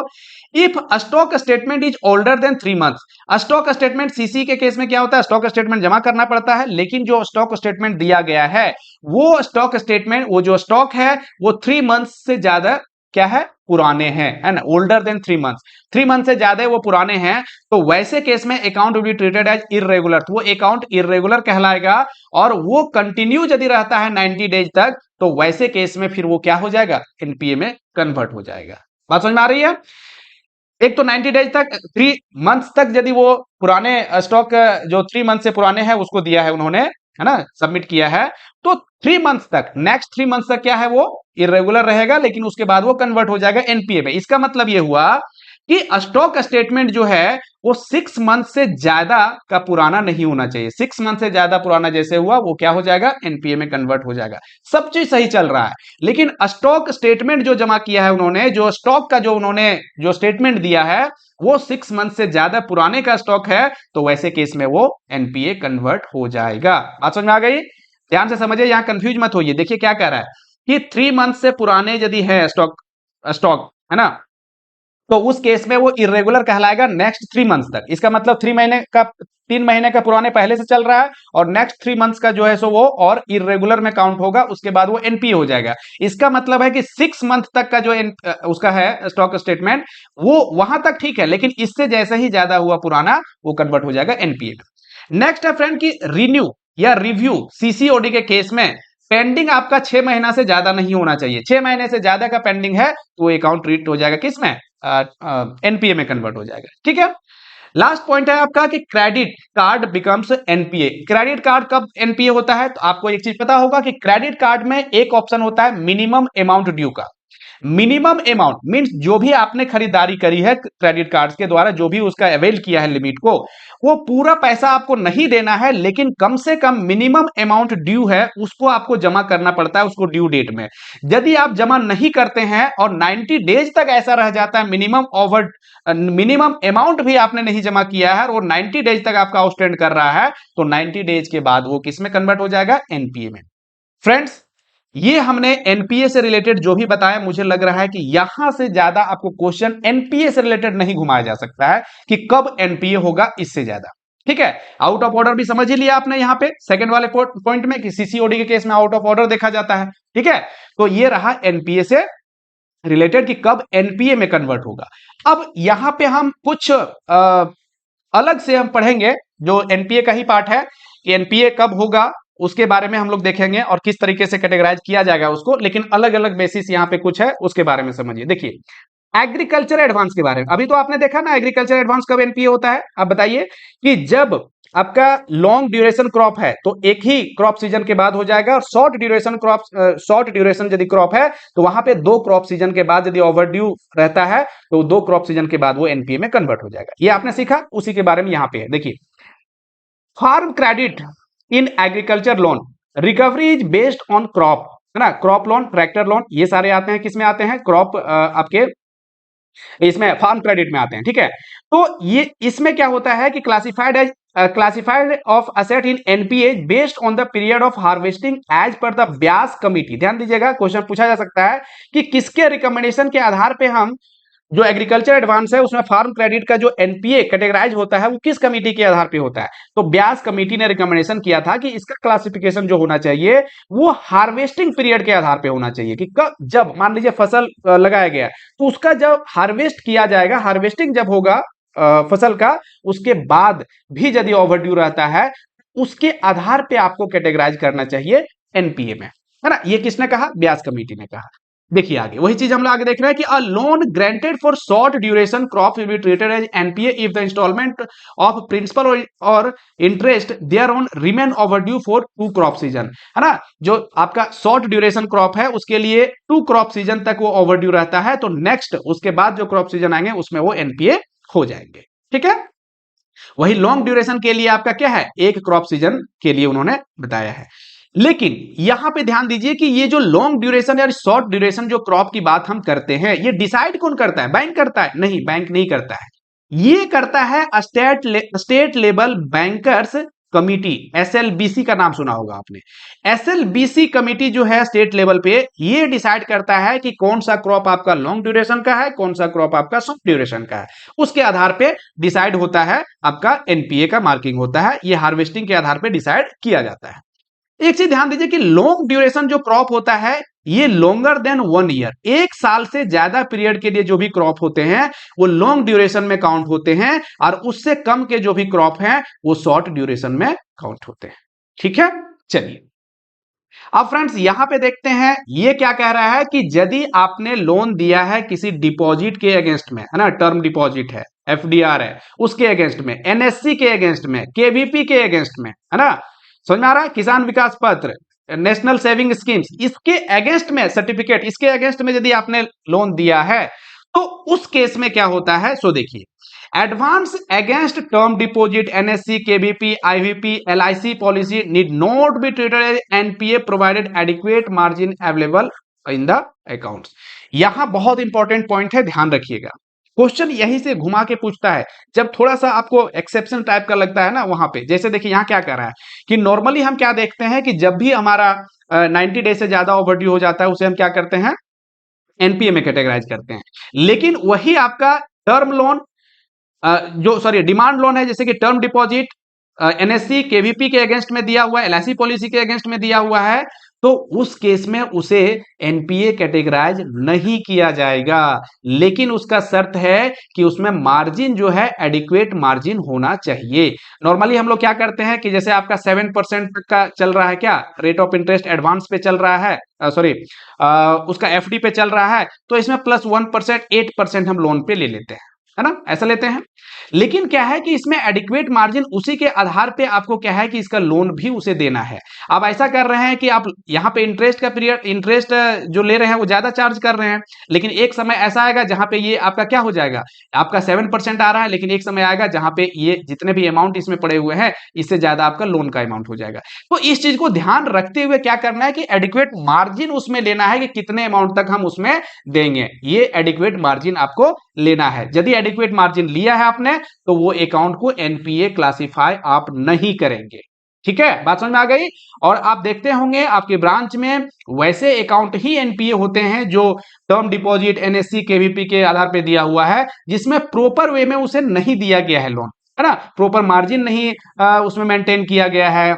[SPEAKER 1] If stock statement is older than 3 months. Stock statement, CC के केस में क्या होता है, स्टॉक स्टेटमेंट जमा करना पड़ता है, लेकिन जो स्टॉक स्टेटमेंट दिया गया है, वो स्टॉक स्टेटमेंट, वो जो स्टॉक है वो 3 मंथ्स से ज्यादा क्या है, पुराने हैं, है ना, ओल्डर देन 3 मंथ्स, 3 मंथ से ज्यादा वो पुराने हैं, तो वैसे केस में account will be treated as irregular. तो वो अकाउंट इररेगुलर कहलाएगा, और वो कंटिन्यू यदि रहता है 90 डेज तक, तो वैसे केस में फिर वो क्या हो जाएगा, एनपीए में कन्वर्ट हो जाएगा। बात समझ में आ रही है। एक तो 90 डेज तक, 3 मंथ्स तक यदि वो पुराने स्टॉक जो 3 मंथ से पुराने हैं उसको दिया है उन्होंने, है ना, सबमिट किया है, तो 3 मंथ्स तक, नेक्स्ट 3 मंथ्स तक क्या है, वो इरेगुलर रहेगा, लेकिन उसके बाद वो कन्वर्ट हो जाएगा एनपीए में। इसका मतलब ये हुआ कि स्टॉक स्टेटमेंट जो है वो 6 मंथ से ज्यादा का पुराना नहीं होना चाहिए। 6 मंथ से ज्यादा पुराना जैसे हुआ वो क्या हो जाएगा, एनपीए में कन्वर्ट हो जाएगा। सब चीज सही चल रहा है, लेकिन स्टॉक स्टेटमेंट जो जमा किया है उन्होंने, जो स्टॉक का जो उन्होंने जो स्टेटमेंट दिया है वो 6 मंथ से ज्यादा पुराने का स्टॉक है, तो वैसे केस में वो एनपीए कन्वर्ट हो जाएगा। बात समझ में आ गई। ध्यान से समझिए, यहां कंफ्यूज मत होइए। देखिए क्या कह रहा है कि 3 मंथ से पुराने यदि है स्टॉक है ना, तो उस केस में वो इरेगुलर कहलाएगा नेक्स्ट 3 मंथ्स तक। इसका मतलब 3 महीने का पुराने पहले से चल रहा है, और नेक्स्ट 3 मंथ्स का जो है सो वो और इरेगुलर में काउंट होगा, उसके बाद वो एनपीए हो जाएगा। इसका मतलब है कि 6 मंथ तक का जो उसका है स्टॉक स्टेटमेंट, वो वहां तक ठीक है, लेकिन इससे जैसे ही ज्यादा हुआ पुराना, वो कन्वर्ट हो जाएगा एनपीए में। नेक्स्ट है फ्रेंड की रिन्यू या रिव्यू सीसीओडी के केस में पेंडिंग आपका 6 महीना से ज्यादा नहीं होना चाहिए। 6 महीने से ज्यादा का पेंडिंग है तो अकाउंट ट्रीट हो जाएगा किसमें, एनपीए में कन्वर्ट हो जाएगा। ठीक है। लास्ट पॉइंट है आपका कि credit card becomes NPA. Credit card कब एनपीए होता है, तो आपको एक चीज पता होगा कि क्रेडिट कार्ड में एक ऑप्शन होता है मिनिमम अमाउंट ड्यू का। मिनिमम अमाउंट मींस जो भी आपने खरीदारी करी है क्रेडिट कार्ड के द्वारा, जो भी उसका अवेल किया है लिमिट को, वो पूरा पैसा आपको नहीं देना है, लेकिन कम से कम मिनिमम अमाउंट ड्यू है उसको आपको जमा करना पड़ता है उसको ड्यू डेट में। यदि आप जमा नहीं करते हैं और 90 डेज तक ऐसा रह जाता है, मिनिमम अमाउंट भी आपने नहीं जमा किया है और 90 डेज तक आपका आउटस्टैंड कर रहा है, तो 90 डेज के बाद वो किस में कन्वर्ट हो जाएगा, एनपीए में। फ्रेंड्स, ये हमने एनपीए से रिलेटेड जो भी बताया, मुझे लग रहा है कि यहां से ज्यादा आपको क्वेश्चन एनपीए से रिलेटेड नहीं घुमाया जा सकता है कि कब एनपीए होगा, इससे ज्यादा। ठीक है, आउट ऑफ ऑर्डर भी समझ ही लिया आपने यहाँ पे सेकंड वाले पॉइंट में कि सीसीओडी के केस में आउट ऑफ ऑर्डर देखा जाता है। ठीक है, तो ये रहा एनपीए से रिलेटेड कि कब एनपीए में कन्वर्ट होगा। अब यहां पे हम कुछ अलग से हम पढ़ेंगे जो एनपीए का ही पार्ट है कि एनपीए कब होगा उसके बारे में हम लोग देखेंगे और किस तरीके से कैटेगराइज किया जाएगा उसको, लेकिन अलग अलग बेसिस यहाँ पे कुछ है उसके बारे में समझिए। देखिए एग्रीकल्चर एडवांस के बारे में अभी तो आपने देखा ना, एग्रीकल्चर एडवांस कब एनपीए होता है। अब बताइए कि जब आपका लॉन्ग ड्यूरेशन क्रॉप है तो एक ही क्रॉप सीजन के बाद हो जाएगा, और शॉर्ट ड्यूरेशन यदि क्रॉप है तो वहां पे 2 क्रॉप सीजन के बाद यदि ओवरड्यू रहता है तो 2 क्रॉप सीजन के बाद वो एनपीए में कन्वर्ट हो जाएगा। ये आपने सीखा, उसी के बारे में यहां पे है। देखिए farm credit in agriculture loan recovery is based on crop, है ना, क्रॉप लोन, ट्रैक्टर लोन, ये सारे आते हैं किसमें आते हैं, क्रॉप आपके इसमें फार्म क्रेडिट में आते हैं। ठीक है, तो ये इसमें क्या होता है कि classified of asset in NPA based on the period of harvesting as per the Vyas committee. ध्यान दीजिएगा, क्वेश्चन पूछा जा सकता है कि किसके रिकमेंडेशन के आधार पे हम जो एग्रीकल्चर एडवांस है उसमें फार्म क्रेडिट का जो एनपीए कैटेगराइज होता है वो किस कमेटी के आधार पे होता है। तो ब्यास कमेटी ने रिकमेंडेशन किया था कि इसका क्लासिफिकेशन जो होना चाहिए वो हार्वेस्टिंग पीरियड के आधार पे होना चाहिए कि कब, जब मान लीजिए फसल लगाया गया तो उसका जब हार्वेस्ट किया जाएगा, हार्वेस्टिंग जब होगा फसल का, उसके बाद भी यदि ओवरड्यू रहता है उसके आधार पे आपको कैटेगराइज करना चाहिए एनपीए में, है ना। ये किसने कहा, ब्यास कमेटी ने कहा। देखिए आगे वही चीज हम लोग आगे देख रहे हैं कि a loan granted for short duration crop will be treated as NPA if the instalment of principal और interest thereon remain overdue for 2 crop season, है ना। जो आपका शॉर्ट ड्यूरेशन क्रॉप है उसके लिए 2 क्रॉप सीजन तक वो ओवरड्यू रहता है, तो नेक्स्ट उसके बाद जो क्रॉप सीजन आएंगे उसमें वो एनपीए हो जाएंगे। ठीक है, वही लॉन्ग ड्यूरेशन के लिए आपका क्या है, 1 क्रॉप सीजन के लिए उन्होंने बताया है। लेकिन यहां पे ध्यान दीजिए कि ये जो लॉन्ग ड्यूरेशन या शॉर्ट ड्यूरेशन जो क्रॉप की बात हम करते हैं ये डिसाइड कौन करता है, बैंक करता है? नहीं, बैंक नहीं करता है, ये करता है state level bankers committee, SLBC का नाम सुना होगा आपने। एसएलबीसी कमिटी जो है स्टेट लेवल पे ये डिसाइड करता है कि कौन सा क्रॉप आपका लॉन्ग ड्यूरेशन का है, कौन सा क्रॉप आपका शॉर्ट ड्यूरेशन का है, उसके आधार पे डिसाइड होता है आपका एनपीए का मार्किंग होता है, ये हार्वेस्टिंग के आधार पे डिसाइड किया जाता है। एक चीज ध्यान दीजिए कि लॉन्ग ड्यूरेशन जो क्रॉप होता है ये लॉन्गर देन 1 ईयर, 1 साल से ज्यादा पीरियड के लिए जो भी क्रॉप होते हैं वो लॉन्ग ड्यूरेशन में काउंट होते हैं, और उससे कम के जो भी क्रॉप हैं वो शॉर्ट ड्यूरेशन में काउंट होते हैं। ठीक है, चलिए अब फ्रेंड्स यहां पे देखते हैं ये क्या कह रहा है कि यदि आपने लोन दिया है किसी डिपॉजिट के अगेंस्ट में, है ना, टर्म डिपॉजिट है, एफडीआर है, उसके अगेंस्ट में, एनएससी के अगेंस्ट में, केवीपी के अगेंस्ट में, है ना, समझ में आ रहा है, किसान विकास पत्र, नेशनल सेविंग स्कीम्स, इसके अगेंस्ट में सर्टिफिकेट, इसके अगेंस्ट में यदि आपने लोन दिया है तो उस केस में क्या होता है, सो देखिए advance against term deposit, NSC, KVP, IVP, LIC policy need not be treated as NPA provided adequate margin available in the accounts. यहां बहुत इंपॉर्टेंट पॉइंट है, ध्यान रखिएगा, क्वेश्चन यहीं से घुमा के पूछता है जब थोड़ा सा आपको एक्सेप्शन टाइप का लगता है ना वहां पे। जैसे देखिए यहां क्या कर रहा है कि नॉर्मली हम क्या देखते हैं कि जब भी हमारा 90 डेज से ज्यादा ओवरड्यू हो जाता है उसे हम क्या करते हैं, एनपीए में कैटेगराइज करते हैं। लेकिन वही आपका टर्म लोन जो सॉरी डिमांड लोन है, जैसे कि टर्म डिपॉजिट एनएससी केवीपी के अगेंस्ट में दिया हुआ है, एलआईसी पॉलिसी के अगेंस्ट में दिया हुआ है, तो उस केस में उसे एनपीए कैटेगराइज नहीं किया जाएगा, लेकिन उसका शर्त है कि उसमें मार्जिन जो है एडिक्वेट मार्जिन होना चाहिए। नॉर्मली हम लोग क्या करते हैं कि जैसे आपका 7% तक का चल रहा है, क्या रेट ऑफ इंटरेस्ट एडवांस पे चल रहा है, सॉरी उसका एफडी पे चल रहा है, तो इसमें +1% 8% हम लोन पे ले लेते हैं, है ना, ऐसा लेते हैं। लेकिन क्या है कि इसमें एडिक्वेट मार्जिन उसी के आधार पे आपको क्या है कि इसका लोन भी उसे देना है। आप ऐसा कर रहे हैं कि आप यहाँ पे इंटरेस्ट का पीरियड, इंटरेस्ट जो ले रहे हैं वो ज्यादा चार्ज कर रहे हैं, लेकिन एक समय ऐसा आएगा जहां पे ये आपका क्या हो जाएगा, आपका 7% आ रहा है, लेकिन एक समय आएगा जहां पे ये जितने भी अमाउंट इसमें पड़े हुए हैं इससे ज्यादा आपका लोन का अमाउंट हो जाएगा। तो इस चीज को ध्यान रखते हुए क्या करना है कि एडिक्वेट मार्जिन उसमें लेना है कि कितने अमाउंट तक हम उसमें देंगे, ये एडिक्वेट मार्जिन आपको लेना है। यदि एडिक्वेट मार्जिन लिया है आपने तो वो अकाउंट को एनपीए क्लासिफाई आप नहीं करेंगे। ठीक है, बात समझ में आ गई। और आप देखते होंगे आपके ब्रांच में वैसे अकाउंट ही एनपीए होते हैं जो टर्म डिपॉजिट एनएससी केवीपी के आधार पे दिया हुआ है, जिसमें प्रॉपर वे में उसे नहीं दिया गया है लोन, है ना, प्रॉपर मार्जिन नहीं उसमें मेंटेन किया गया है,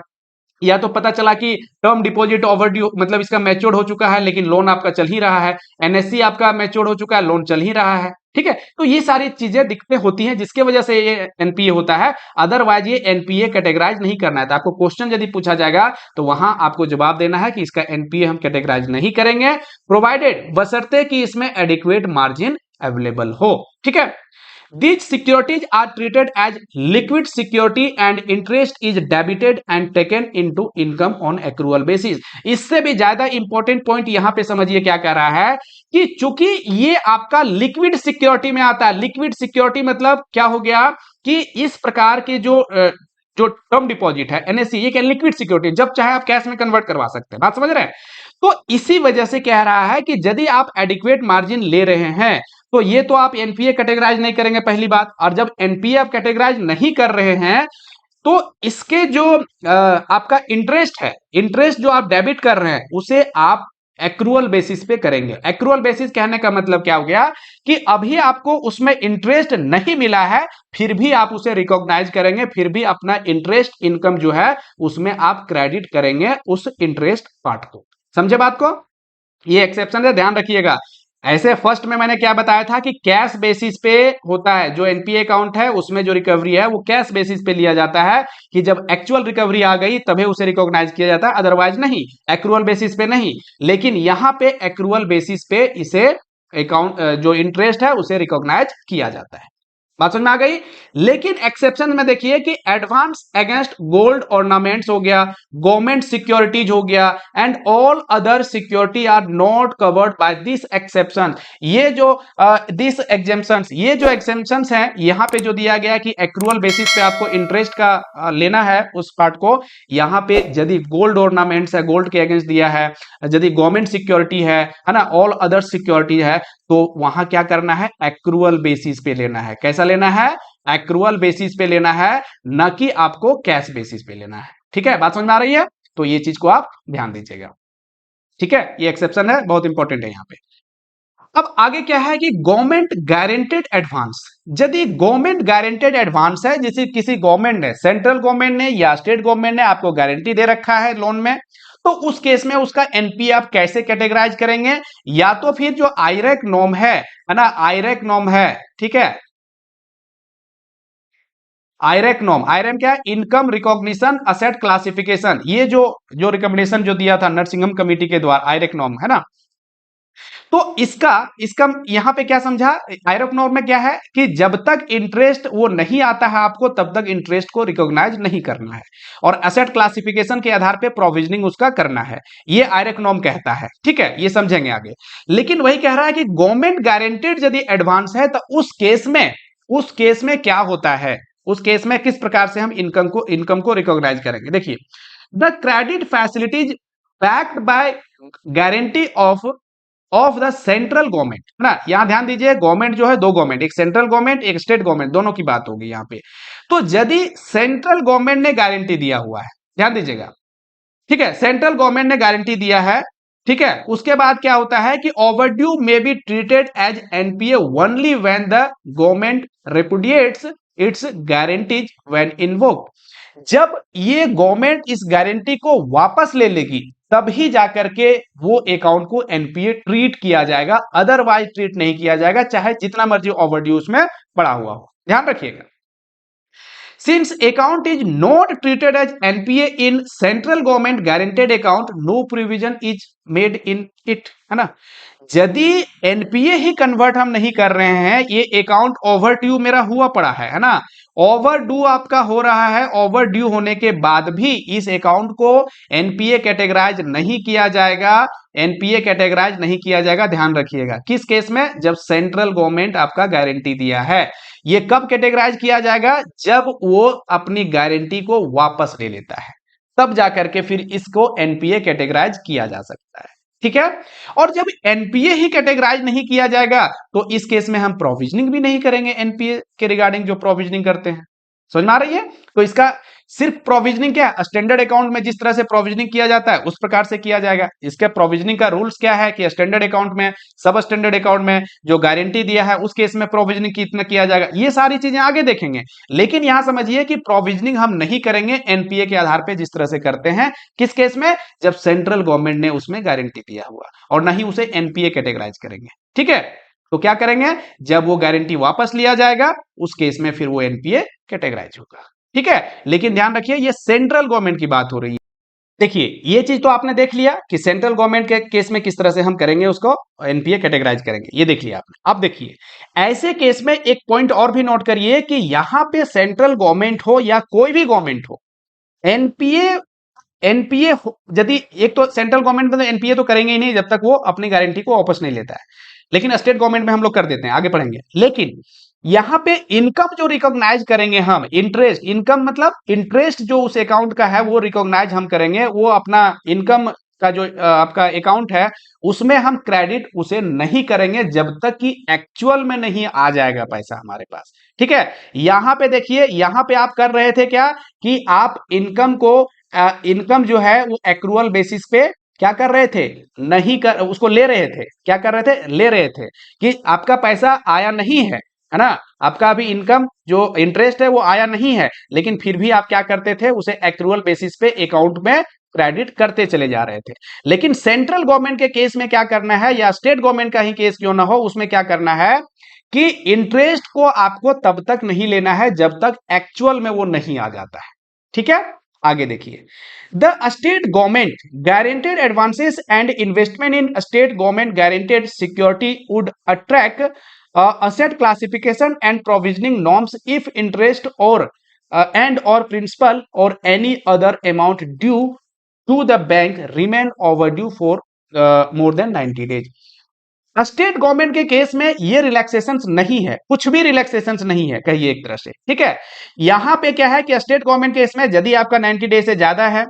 [SPEAKER 1] या तो पता चला कि टर्म डिपॉजिट ओवरड्यू मतलब इसका मैच्योर हो चुका है लेकिन लोन आपका चल ही रहा है, एनएससी आपका मैच्योर हो चुका है, लोन चल ही रहा है, ठीक है। तो ये सारी चीजें दिक्कतें होती हैं जिसके वजह से ये एनपीए होता है, अदरवाइज ये एनपीए कैटेगराइज नहीं करना है। तो आपको क्वेश्चन यदि पूछा जाएगा तो वहां आपको जवाब देना है कि इसका एनपीए हम कैटेगराइज नहीं करेंगे, प्रोवाइडेड बशर्ते कि इसमें एडिक्वेट मार्जिन अवेलेबल हो, ठीक है। These securities are treated as liquid security and interest is debited and taken into income on accrual basis। इससे भी ज्यादा इंपॉर्टेंट पॉइंट यहां पे समझिए क्या कह रहा है कि चूंकि ये आपका लिक्विड सिक्योरिटी में आता है, लिक्विड सिक्योरिटी मतलब क्या हो गया कि इस प्रकार के जो टर्म डिपॉजिट है एनएससी, ये क्या लिक्विड सिक्योरिटी, जब चाहे आप कैश में कन्वर्ट करवा सकते हैं, बात समझ रहे हैं। तो इसी वजह से कह रहा है कि यदि आप एडिक्वेट मार्जिन ले रहे हैं तो ये तो आप एनपीए कैटेगराइज नहीं करेंगे पहली बात, और जब एनपीए आप कैटेगराइज नहीं कर रहे हैं तो इसके जो आपका इंटरेस्ट है, इंटरेस्ट जो आप डेबिट कर रहे हैं उसे आप एक्रूअल बेसिस पे करेंगे। एक्रूअल बेसिस कहने का मतलब क्या हो गया कि अभी आपको उसमें इंटरेस्ट नहीं मिला है फिर भी आप उसे रिकॉग्नाइज करेंगे, फिर भी अपना इंटरेस्ट इनकम जो है उसमें आप क्रेडिट करेंगे उस इंटरेस्ट पार्ट को। समझे बात को? ये एक्सेप्शन है, ध्यान रखिएगा। ऐसे फर्स्ट में मैंने क्या बताया था कि कैश बेसिस पे होता है, जो एनपीए अकाउंट है उसमें जो रिकवरी है वो कैश बेसिस पे लिया जाता है कि जब एक्चुअल रिकवरी आ गई तभी उसे रिकॉग्नाइज किया जाता है, अदरवाइज नहीं, एक्रूअल बेसिस पे नहीं। लेकिन यहां पे एक्रूअल बेसिस पे इसे अकाउंट जो इंटरेस्ट है उसे रिकॉग्नाइज किया जाता है। बात समझ में आ गई। लेकिन एक्सेप्शन में देखिए कि एडवांस अगेंस्ट गोल्ड ऑर्नामेंट्स हो गया, गवर्नमेंट सिक्योरिटीज हो गया and all other security are not covered by this exception. ये जो दिस एग्जेम्पशंस, ये जो एग्जेम्पशंस हैं यहां पे जो दिया गया कि एक्रूअल बेसिस पे आपको इंटरेस्ट का लेना है उस पार्ट को, यहां पे यदि गोल्ड ऑर्नामेंट्स है, गोल्ड के अगेंस्ट दिया है, यदि गवर्नमेंट सिक्योरिटी है ना, ऑल अदर सिक्योरिटी है, तो वहां क्या करना है, एक्रूअल बेसिस पे लेना है। कैसा लेना है? एक्रूअल बेसिस पे लेना है, न कि आपको कैश बेसिस पे लेना है। ठीक है, बात समझ में आ रही है? तो ये चीज को आप ध्यान दीजिएगा, ठीक है। ये एक्सेप्शन है, बहुत इंपॉर्टेंट है यहां पे। अब आगे क्या है कि गवर्नमेंट गारंटेड एडवांस। यदि गवर्नमेंट गारंटेड एडवांस है, जैसे किसी गवर्नमेंट ने, सेंट्रल गवर्नमेंट ने या स्टेट गवर्नमेंट ने आपको गारंटी दे रखा है लोन में, तो उस केस में उसका एनपीए आप कैसे कैटेगराइज करेंगे? या तो फिर जो आईरेक नॉर्म है ना, आईरेक नॉर्म है, ठीक है, आईरेक नॉर्म, आईरेम क्या है, इनकम रिकॉग्निशन असेट क्लासिफिकेशन, ये जो रिकमेंडेशन जो दिया था नरसिंघम कमेटी के द्वारा, आईरेक नॉर्म है ना। तो इसका इसका यहां पे क्या समझा, आईरेक नॉर्म में क्या है कि जब तक इंटरेस्ट वो नहीं आता है आपको तब तक इंटरेस्ट को रिकॉग्नाइज नहीं करना है, और एसेट क्लासिफिकेशन के आधार पे प्रोविजनिंग उसका करना है, ये आईरेक नॉर्म कहता है, ठीक है, ये समझेंगे आगे। लेकिन वही कह रहा है कि गवर्नमेंट गारंटेड यदि एडवांस है तो उस केस में क्या होता है, उस केस में किस प्रकार से हम इनकम को रिकॉग्नाइज करेंगे। देखिए, the credit facilities backed by guarantee of the central government, है ना। यहां ध्यान दीजिए, गवर्नमेंट जो है दो गवर्नमेंट, एक सेंट्रल गवर्नमेंट एक स्टेट गवर्नमेंट, दोनों की बात होगी यहां पे। तो यदि सेंट्रल गवर्नमेंट ने गारंटी दिया हुआ है, ध्यान दीजिएगा, ठीक है, सेंट्रल गवर्नमेंट ने गारंटी दिया है, ठीक है, उसके बाद क्या होता है कि overdue may be treated as NPA only when the government repudiates its guarantees when invoked. जब ये गवर्नमेंट इस गारंटी को वापस ले लेगी तभी जाकर के वो अकाउंट को एनपीए ट्रीट किया जाएगा, अदरवाइज ट्रीट नहीं किया जाएगा, चाहे जितना मर्जी ओवरड्यू उसमें पड़ा हुआ हो, ध्यान रखिएगा। Since account is not treated as NPA in central government guaranteed account, no provision is made in it, है ना। यदि एनपीए ही कन्वर्ट हम नहीं कर रहे हैं, ये अकाउंट ओवर ड्यू मेरा हुआ पड़ा है ना, ओवर ड्यू आपका हो रहा है, ओवर ड्यू होने के बाद भी इस अकाउंट को एनपीए कैटेगराइज नहीं किया जाएगा, एनपीए कैटेगराइज नहीं किया जाएगा, ध्यान रखिएगा। किस केस में? जब सेंट्रल गवर्नमेंट आपका गारंटी दिया है। ये कब कैटेगराइज किया जाएगा? जब वो अपनी गारंटी को वापस ले लेता है, तब जाकर के फिर इसको एनपीए कैटेगराइज किया जा सकता है, ठीक है। और जब एनपीए ही कैटेगराइज नहीं किया जाएगा तो इस केस में हम प्रोविजनिंग भी नहीं करेंगे, एनपीए के रिगार्डिंग जो प्रोविजनिंग करते हैं, समझ में आ रही है? तो इसका सिर्फ प्रोविजनिंग क्या है, स्टैंडर्ड अकाउंट में जिस तरह से प्रोविजनिंग किया जाता है उस प्रकार से किया जाएगा। इसके प्रोविजनिंग का रूल्स क्या है कि स्टैंडर्ड अकाउंट में, सब स्टैंडर्ड अकाउंट में जो गारंटी दिया है उस केस में प्रोविजनिंग कितना किया जाएगा, ये सारी चीजें आगे देखेंगे। लेकिन यहां समझिए कि प्रोविजनिंग हम नहीं करेंगे एनपीए के आधार पर जिस तरह से करते हैं। किस केस में? जब सेंट्रल गवर्नमेंट ने उसमें गारंटी दिया हुआ, और ना ही उसे एनपीए कैटेगराइज करेंगे। ठीक है, तो क्या करेंगे, जब वो गारंटी वापस लिया जाएगा उस केस में फिर वो एनपीए कैटेगराइज होगा। ठीक है, लेकिन ध्यान रखिए ये सेंट्रल गवर्नमेंट की बात हो रही है। देखिए ये चीज तो आपने देख लिया कि सेंट्रल गवर्नमेंट के केस में किस तरह से हम करेंगे, उसको एनपीए कैटेगराइज करेंगे, ये देख लिया आपने। अब देखिए ऐसे केस में एक पॉइंट और भी नोट करिए कि यहां पे सेंट्रल गवर्नमेंट हो या कोई भी गवर्नमेंट हो, एनपीए एनपीए यदि, एक तो सेंट्रल गवर्नमेंट में तो एनपीए तो करेंगे ही नहीं जब तक वो अपनी गारंटी को वापस नहीं लेता है, लेकिन स्टेट गवर्नमेंट में हम लोग कर देते हैं, आगे पढ़ेंगे। लेकिन यहां पे इनकम जो रिकॉग्नाइज करेंगे हम, इंटरेस्ट, इनकम मतलब इंटरेस्ट जो उस अकाउंट का है वो रिकॉग्नाइज हम करेंगे, वो अपना इनकम का जो आपका अकाउंट है उसमें हम क्रेडिट उसे नहीं करेंगे जब तक कि एक्चुअल में नहीं आ जाएगा पैसा हमारे पास। ठीक है, यहां पे देखिए, यहां पे आप कर रहे थे क्या कि आप इनकम को, इनकम जो है वो एक्रूअल बेसिस पे क्या कर रहे थे, नहीं कर, उसको ले रहे थे, क्या कर रहे थे, ले रहे थे कि आपका पैसा आया नहीं है ना, आपका अभी इनकम जो इंटरेस्ट है वो आया नहीं है, लेकिन फिर भी आप क्या करते थे, उसे एक्रूअल बेसिस पे अकाउंट में क्रेडिट करते चले जा रहे थे। लेकिन सेंट्रल गवर्नमेंट के केस में क्या करना है, या स्टेट गवर्नमेंट का ही केस क्यों ना हो, उसमें क्या करना है कि इंटरेस्ट को आपको तब तक नहीं लेना है जब तक एक्चुअल में वो नहीं आ जाता है। ठीक है, आगे देखिए, the state government guaranteed advances and investment in state government guaranteed security would attract asset classification and provisioning norms if interest or and or principal or any other amount due to the bank remain overdue for more than 90 days। State government के case में ये relaxation नहीं है, कुछ भी relaxation नहीं है कहिए एक तरह से। ठीक है, यहां पे क्या है कि स्टेट गवर्नमेंट केस में यदि आपका 90 डेज से ज्यादा है,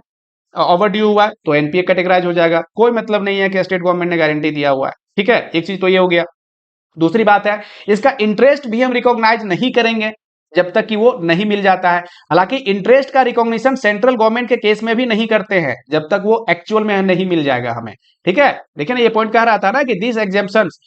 [SPEAKER 1] ओवर ड्यू हुआ है, तो एनपीए कैटेगराइज हो जाएगा, कोई मतलब नहीं है कि स्टेट गवर्नमेंट ने गारंटी दिया हुआ है। ठीक है, एक चीज तो ये हो गया। दूसरी बात है, इसका इंटरेस्ट भी हम रिकॉग्नाइज नहीं करेंगे जब तक कि वो नहीं मिल जाता है। हालांकि इंटरेस्ट का रिकॉग्निशन सेंट्रल गवर्नमेंट के केस में भी नहीं करते हैं जब तक वो एक्चुअल में नहीं मिल जाएगा हमें। ठीक है, देखिए ना ये पॉइंट कह रहा था ना कि this exemptions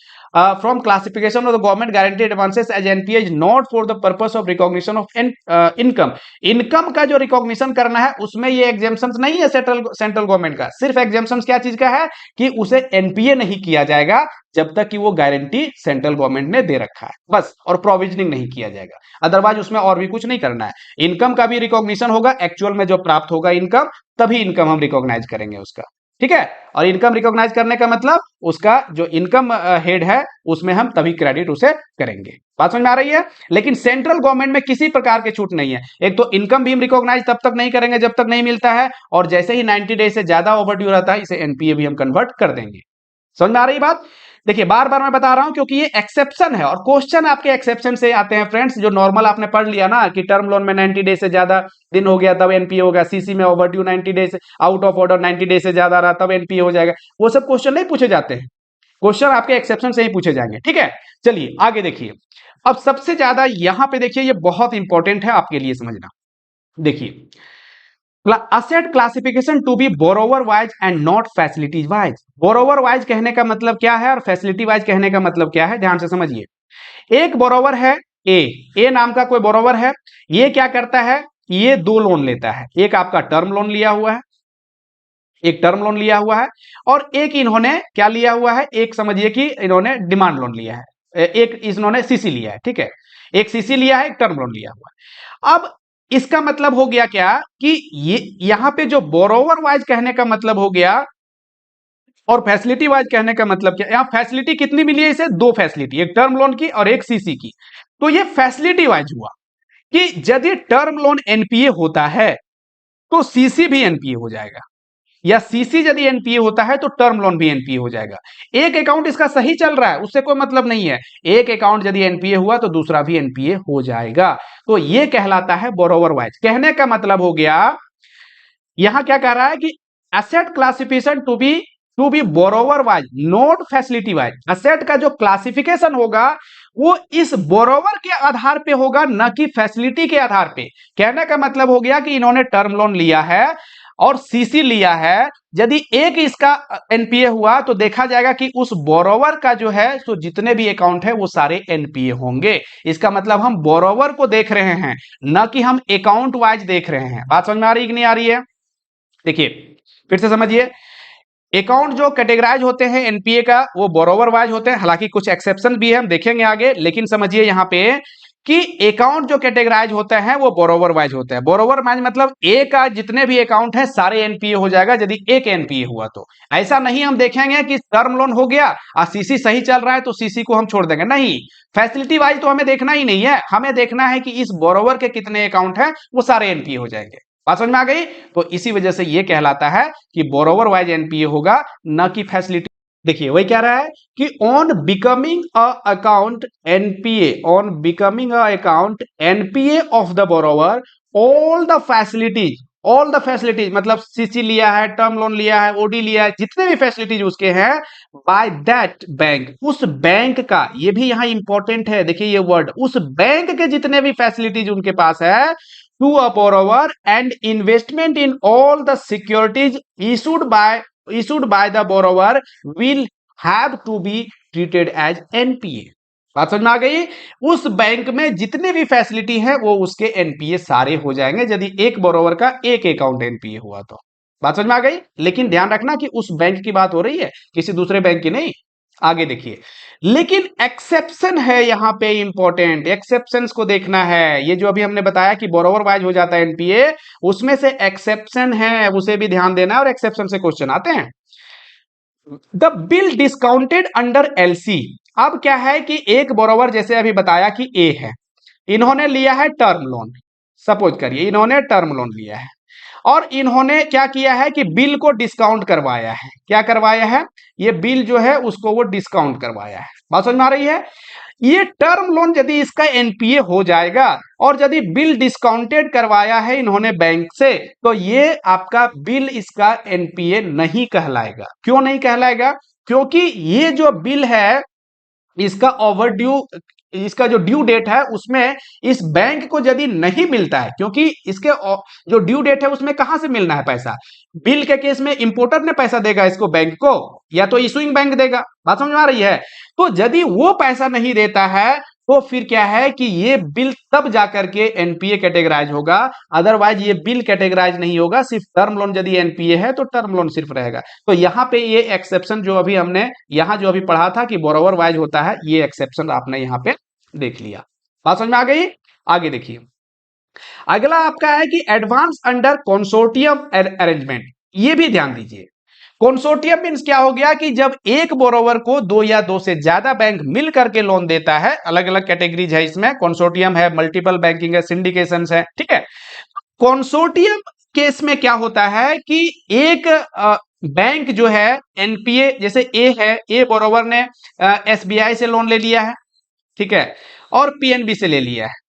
[SPEAKER 1] from classification of the government guarantee advances as NPA is not for the purpose of recognition of income. Income का जो रिकॉग्निशन करना है उसमें ये एग्जेम्पशंस नहीं है सेंट्रल गवर्नमेंट का। सिर्फ एग्जेम्पशंस क्या चीज का है कि उसे एनपीए नहीं किया जाएगा जब तक कि वो गारंटी सेंट्रल गवर्नमेंट ने दे रखा है, बस, और प्रोविजनिंग नहीं किया जाएगा। अदरवाइज उसमें और भी कुछ नहीं करना है। इनकम का भी रिकॉग्निशन होगा, एक्चुअल में जो प्राप्त होगा इनकम, तभी इनकम हम रिकॉग्नाइज करेंगे उसका। ठीक है, और इनकम रिकॉग्नाइज करने का मतलब उसका जो इनकम हेड है उसमें हम तभी क्रेडिट उसे करेंगे। बात समझ में आ रही है? लेकिन सेंट्रल गवर्नमेंट में किसी प्रकार की छूट नहीं है। एक तो इनकम भी हम रिकॉग्नाइज तब तक नहीं करेंगे जब तक नहीं मिलता है, और जैसे ही 90 डेज से ज्यादा ओवरड्यू रहता है इसे एनपीए भी हम कन्वर्ट कर देंगे। समझ में आ रही बात? देखिए बार बार मैं बता रहा हूं क्योंकि ये एक्सेप्शन है, और क्वेश्चन आपके एक्सेप्शन से आते हैं फ्रेंड्स। जो नॉर्मल आपने पढ़ लिया ना कि टर्म लोन में 90 डेज से ज्यादा दिन हो गया तब एनपीए होगा, सीसी में overdue 90 days, out of order 90 days से ज्यादा रहा तब एनपीए हो जाएगा, वो सब क्वेश्चन नहीं पूछे जाते हैं। क्वेश्चन आपके एक्सेप्शन से ही पूछे जाएंगे। ठीक है, चलिए आगे देखिए। अब सबसे ज्यादा यहां पे देखिए, ये बहुत इंपॉर्टेंट है आपके लिए समझना। देखिए, asset classification to be borrower wise and not facilities wise. Borrower wise कहने का मतलब क्या है और फैसिलिटी वाइज कहने का मतलब क्या है, ध्यान से समझिए। एक बोरोवर है ए नाम का कोई बोरोवर है, ये क्या करता है, ये दो लोन लेता है। एक आपका टर्म लोन लिया हुआ है, एक टर्म लोन लिया हुआ है, और एक इन्होंने क्या लिया हुआ है, एक समझिए कि इन्होंने डिमांड लोन लिया है, एक इन्होंने सीसी लिया है। ठीक है, एक सीसी लिया है, एक टर्म लोन लिया हुआ है। अब इसका मतलब हो गया क्या कि ये यहां पे जो बोरोवर वाइज कहने का मतलब हो गया और फैसिलिटी वाइज कहने का मतलब क्या, यहां फैसिलिटी कितनी मिली है इसे, दो फैसिलिटी, एक टर्म लोन की और एक सीसी की। तो ये फैसिलिटी वाइज हुआ कि यदि टर्म लोन एनपीए होता है तो सीसी भी एनपीए हो जाएगा, या सीसी यदि एनपीए होता है तो टर्म लोन भी एनपीए हो जाएगा। एक अकाउंट इसका सही चल रहा है उससे कोई मतलब नहीं है, एक अकाउंट यदि एनपीए हुआ तो दूसरा भी एनपीए हो जाएगा। तो ये कहलाता है बोरोवर वाइज। कहने का मतलब हो गया, यहां क्या कह रहा है कि asset classification to be to be borrower wise not facility wise. Asset का जो क्लासिफिकेशन होगा वो इस बोरोवर के आधार पे होगा, न कि फैसिलिटी के आधार पे। कहने का मतलब हो गया कि इन्होंने टर्म लोन लिया है और सीसी लिया है, यदि एक इसका एनपीए हुआ तो देखा जाएगा कि उस बोरोवर का जो है तो जितने भी अकाउंट है वो सारे एनपीए होंगे। इसका मतलब हम बोरोवर को देख रहे हैं, न कि हम अकाउंट वाइज देख रहे हैं। बात समझ में आ रही है कि नहीं आ रही है? देखिए फिर से समझिए, अकाउंट जो कैटेगराइज होते हैं एनपीए का वो बोरोवर वाइज होते हैं, हालांकि कुछ एक्सेप्शन भी है हम देखेंगे आगे, लेकिन समझिए यहां पे कि अकाउंट जो कैटेगराइज होता है वो बोरोवर वाइज होता है। बोरोवर वाइज मतलब ए का जितने भी अकाउंट है सारे एनपीए हो जाएगा यदि एक एनपीए हुआ तो। ऐसा नहीं हम देखेंगे कि टर्म लोन हो गया और सीसी सही चल रहा है तो सीसी को हम छोड़ देंगे, नहीं। फैसिलिटी वाइज तो हमें देखना ही नहीं है, हमें देखना है कि इस बोरोवर के कितने अकाउंट है वो सारे एनपीए हो जाएंगे। बात समझ में आ गई? तो इसी वजह से ये कहलाता है कि बोरोवर वाइज एनपीए होगा, न कि फैसिलिटी। देखिए वही कह रहा है कि on becoming a account NPA, on becoming a account NPA of the borrower all the facilities मतलब सीसी लिया है, टर्म लोन लिया है, ओडी लिया है, जितने भी फैसिलिटीज उसके हैं बाय दैट बैंक, उस बैंक का, ये भी यहां इंपॉर्टेंट है, देखिए ये वर्ड, उस बैंक के जितने भी फैसिलिटीज उनके पास है to a borrower and investment in all the securities issued by the borrower will have to be treated as NPA। बात समझ में आ गई? उस बैंक में जितने भी फैसिलिटी है वो उसके एनपीए सारे हो जाएंगे यदि एक बोरोवर का एक अकाउंट एनपीए हुआ तो। बात समझ में आ गई? लेकिन ध्यान रखना कि उस बैंक की बात हो रही है, किसी दूसरे बैंक की नहीं। आगे देखिए, लेकिन एक्सेप्शन है यहां पे इंपॉर्टेंट, एक्सेप्शंस को देखना है। ये जो अभी हमने बताया कि बोरोवर वाइज हो जाता है एनपीए, उसमें से एक्सेप्शन है उसे भी ध्यान देना है और एक्सेप्शन से क्वेश्चन आते हैं। The bill discounted under LC. अब क्या है कि एक बोरोवर जैसे अभी बताया कि ए है, इन्होंने लिया है टर्म लोन, सपोज करिए इन्होंने टर्म लोन लिया है और इन्होंने क्या किया है कि बिल को डिस्काउंट करवाया है। क्या करवाया है? ये बिल जो है उसको वो डिस्काउंट करवाया है। बात समझ में आ रही है? ये टर्म लोन यदि इसका एनपीए हो जाएगा और यदि बिल डिस्काउंटेड करवाया है इन्होंने बैंक से, तो ये आपका बिल इसका एनपीए नहीं कहलाएगा। क्यों नहीं कहलाएगा? क्योंकि ये जो बिल है इसका ओवरड्यू, इसका जो ड्यू डेट है उसमें इस बैंक को यदि नहीं मिलता है, क्योंकि इसके जो ड्यू डेट है उसमें कहां से मिलना है पैसा? बिल के केस में इंपोर्टर ने पैसा देगा इसको बैंक को, या तो इशूइंग बैंक देगा। बात समझ में आ रही है? तो यदि वो पैसा नहीं देता है तो फिर क्या है कि ये बिल तब जाकर के एनपीए कैटेगराइज होगा, अदरवाइज ये बिल कैटेगराइज नहीं होगा। सिर्फ टर्म लोन यदि एनपीए है तो टर्म लोन सिर्फ रहेगा। तो यहां पे ये एक्सेप्शन जो अभी हमने यहां जो अभी पढ़ा था कि बोरोवर वाइज होता है, ये एक्सेप्शन आपने यहां पे देख लिया। बात समझ में आ गई? आगे देखिए, अगला आपका है कि एडवांस अंडर कंसोर्टियम अरेंजमेंट। ये भी ध्यान दीजिए, कंसोर्टियम मींस क्या हो गया कि जब एक बोरोवर को दो या दो से ज्यादा बैंक मिल करके लोन देता है, अलग अलग कैटेगरीज है इसमें, कंसोर्टियम है, मल्टीपल बैंकिंग है, सिंडिकेशंस है, ठीक है। कंसोर्टियम केस में क्या होता है कि एक बैंक जो है एनपीए, जैसे ए है, ए बोरोवर ने एसबीआई से लोन ले लिया है, ठीक है, और पीएनबी से ले लिया है।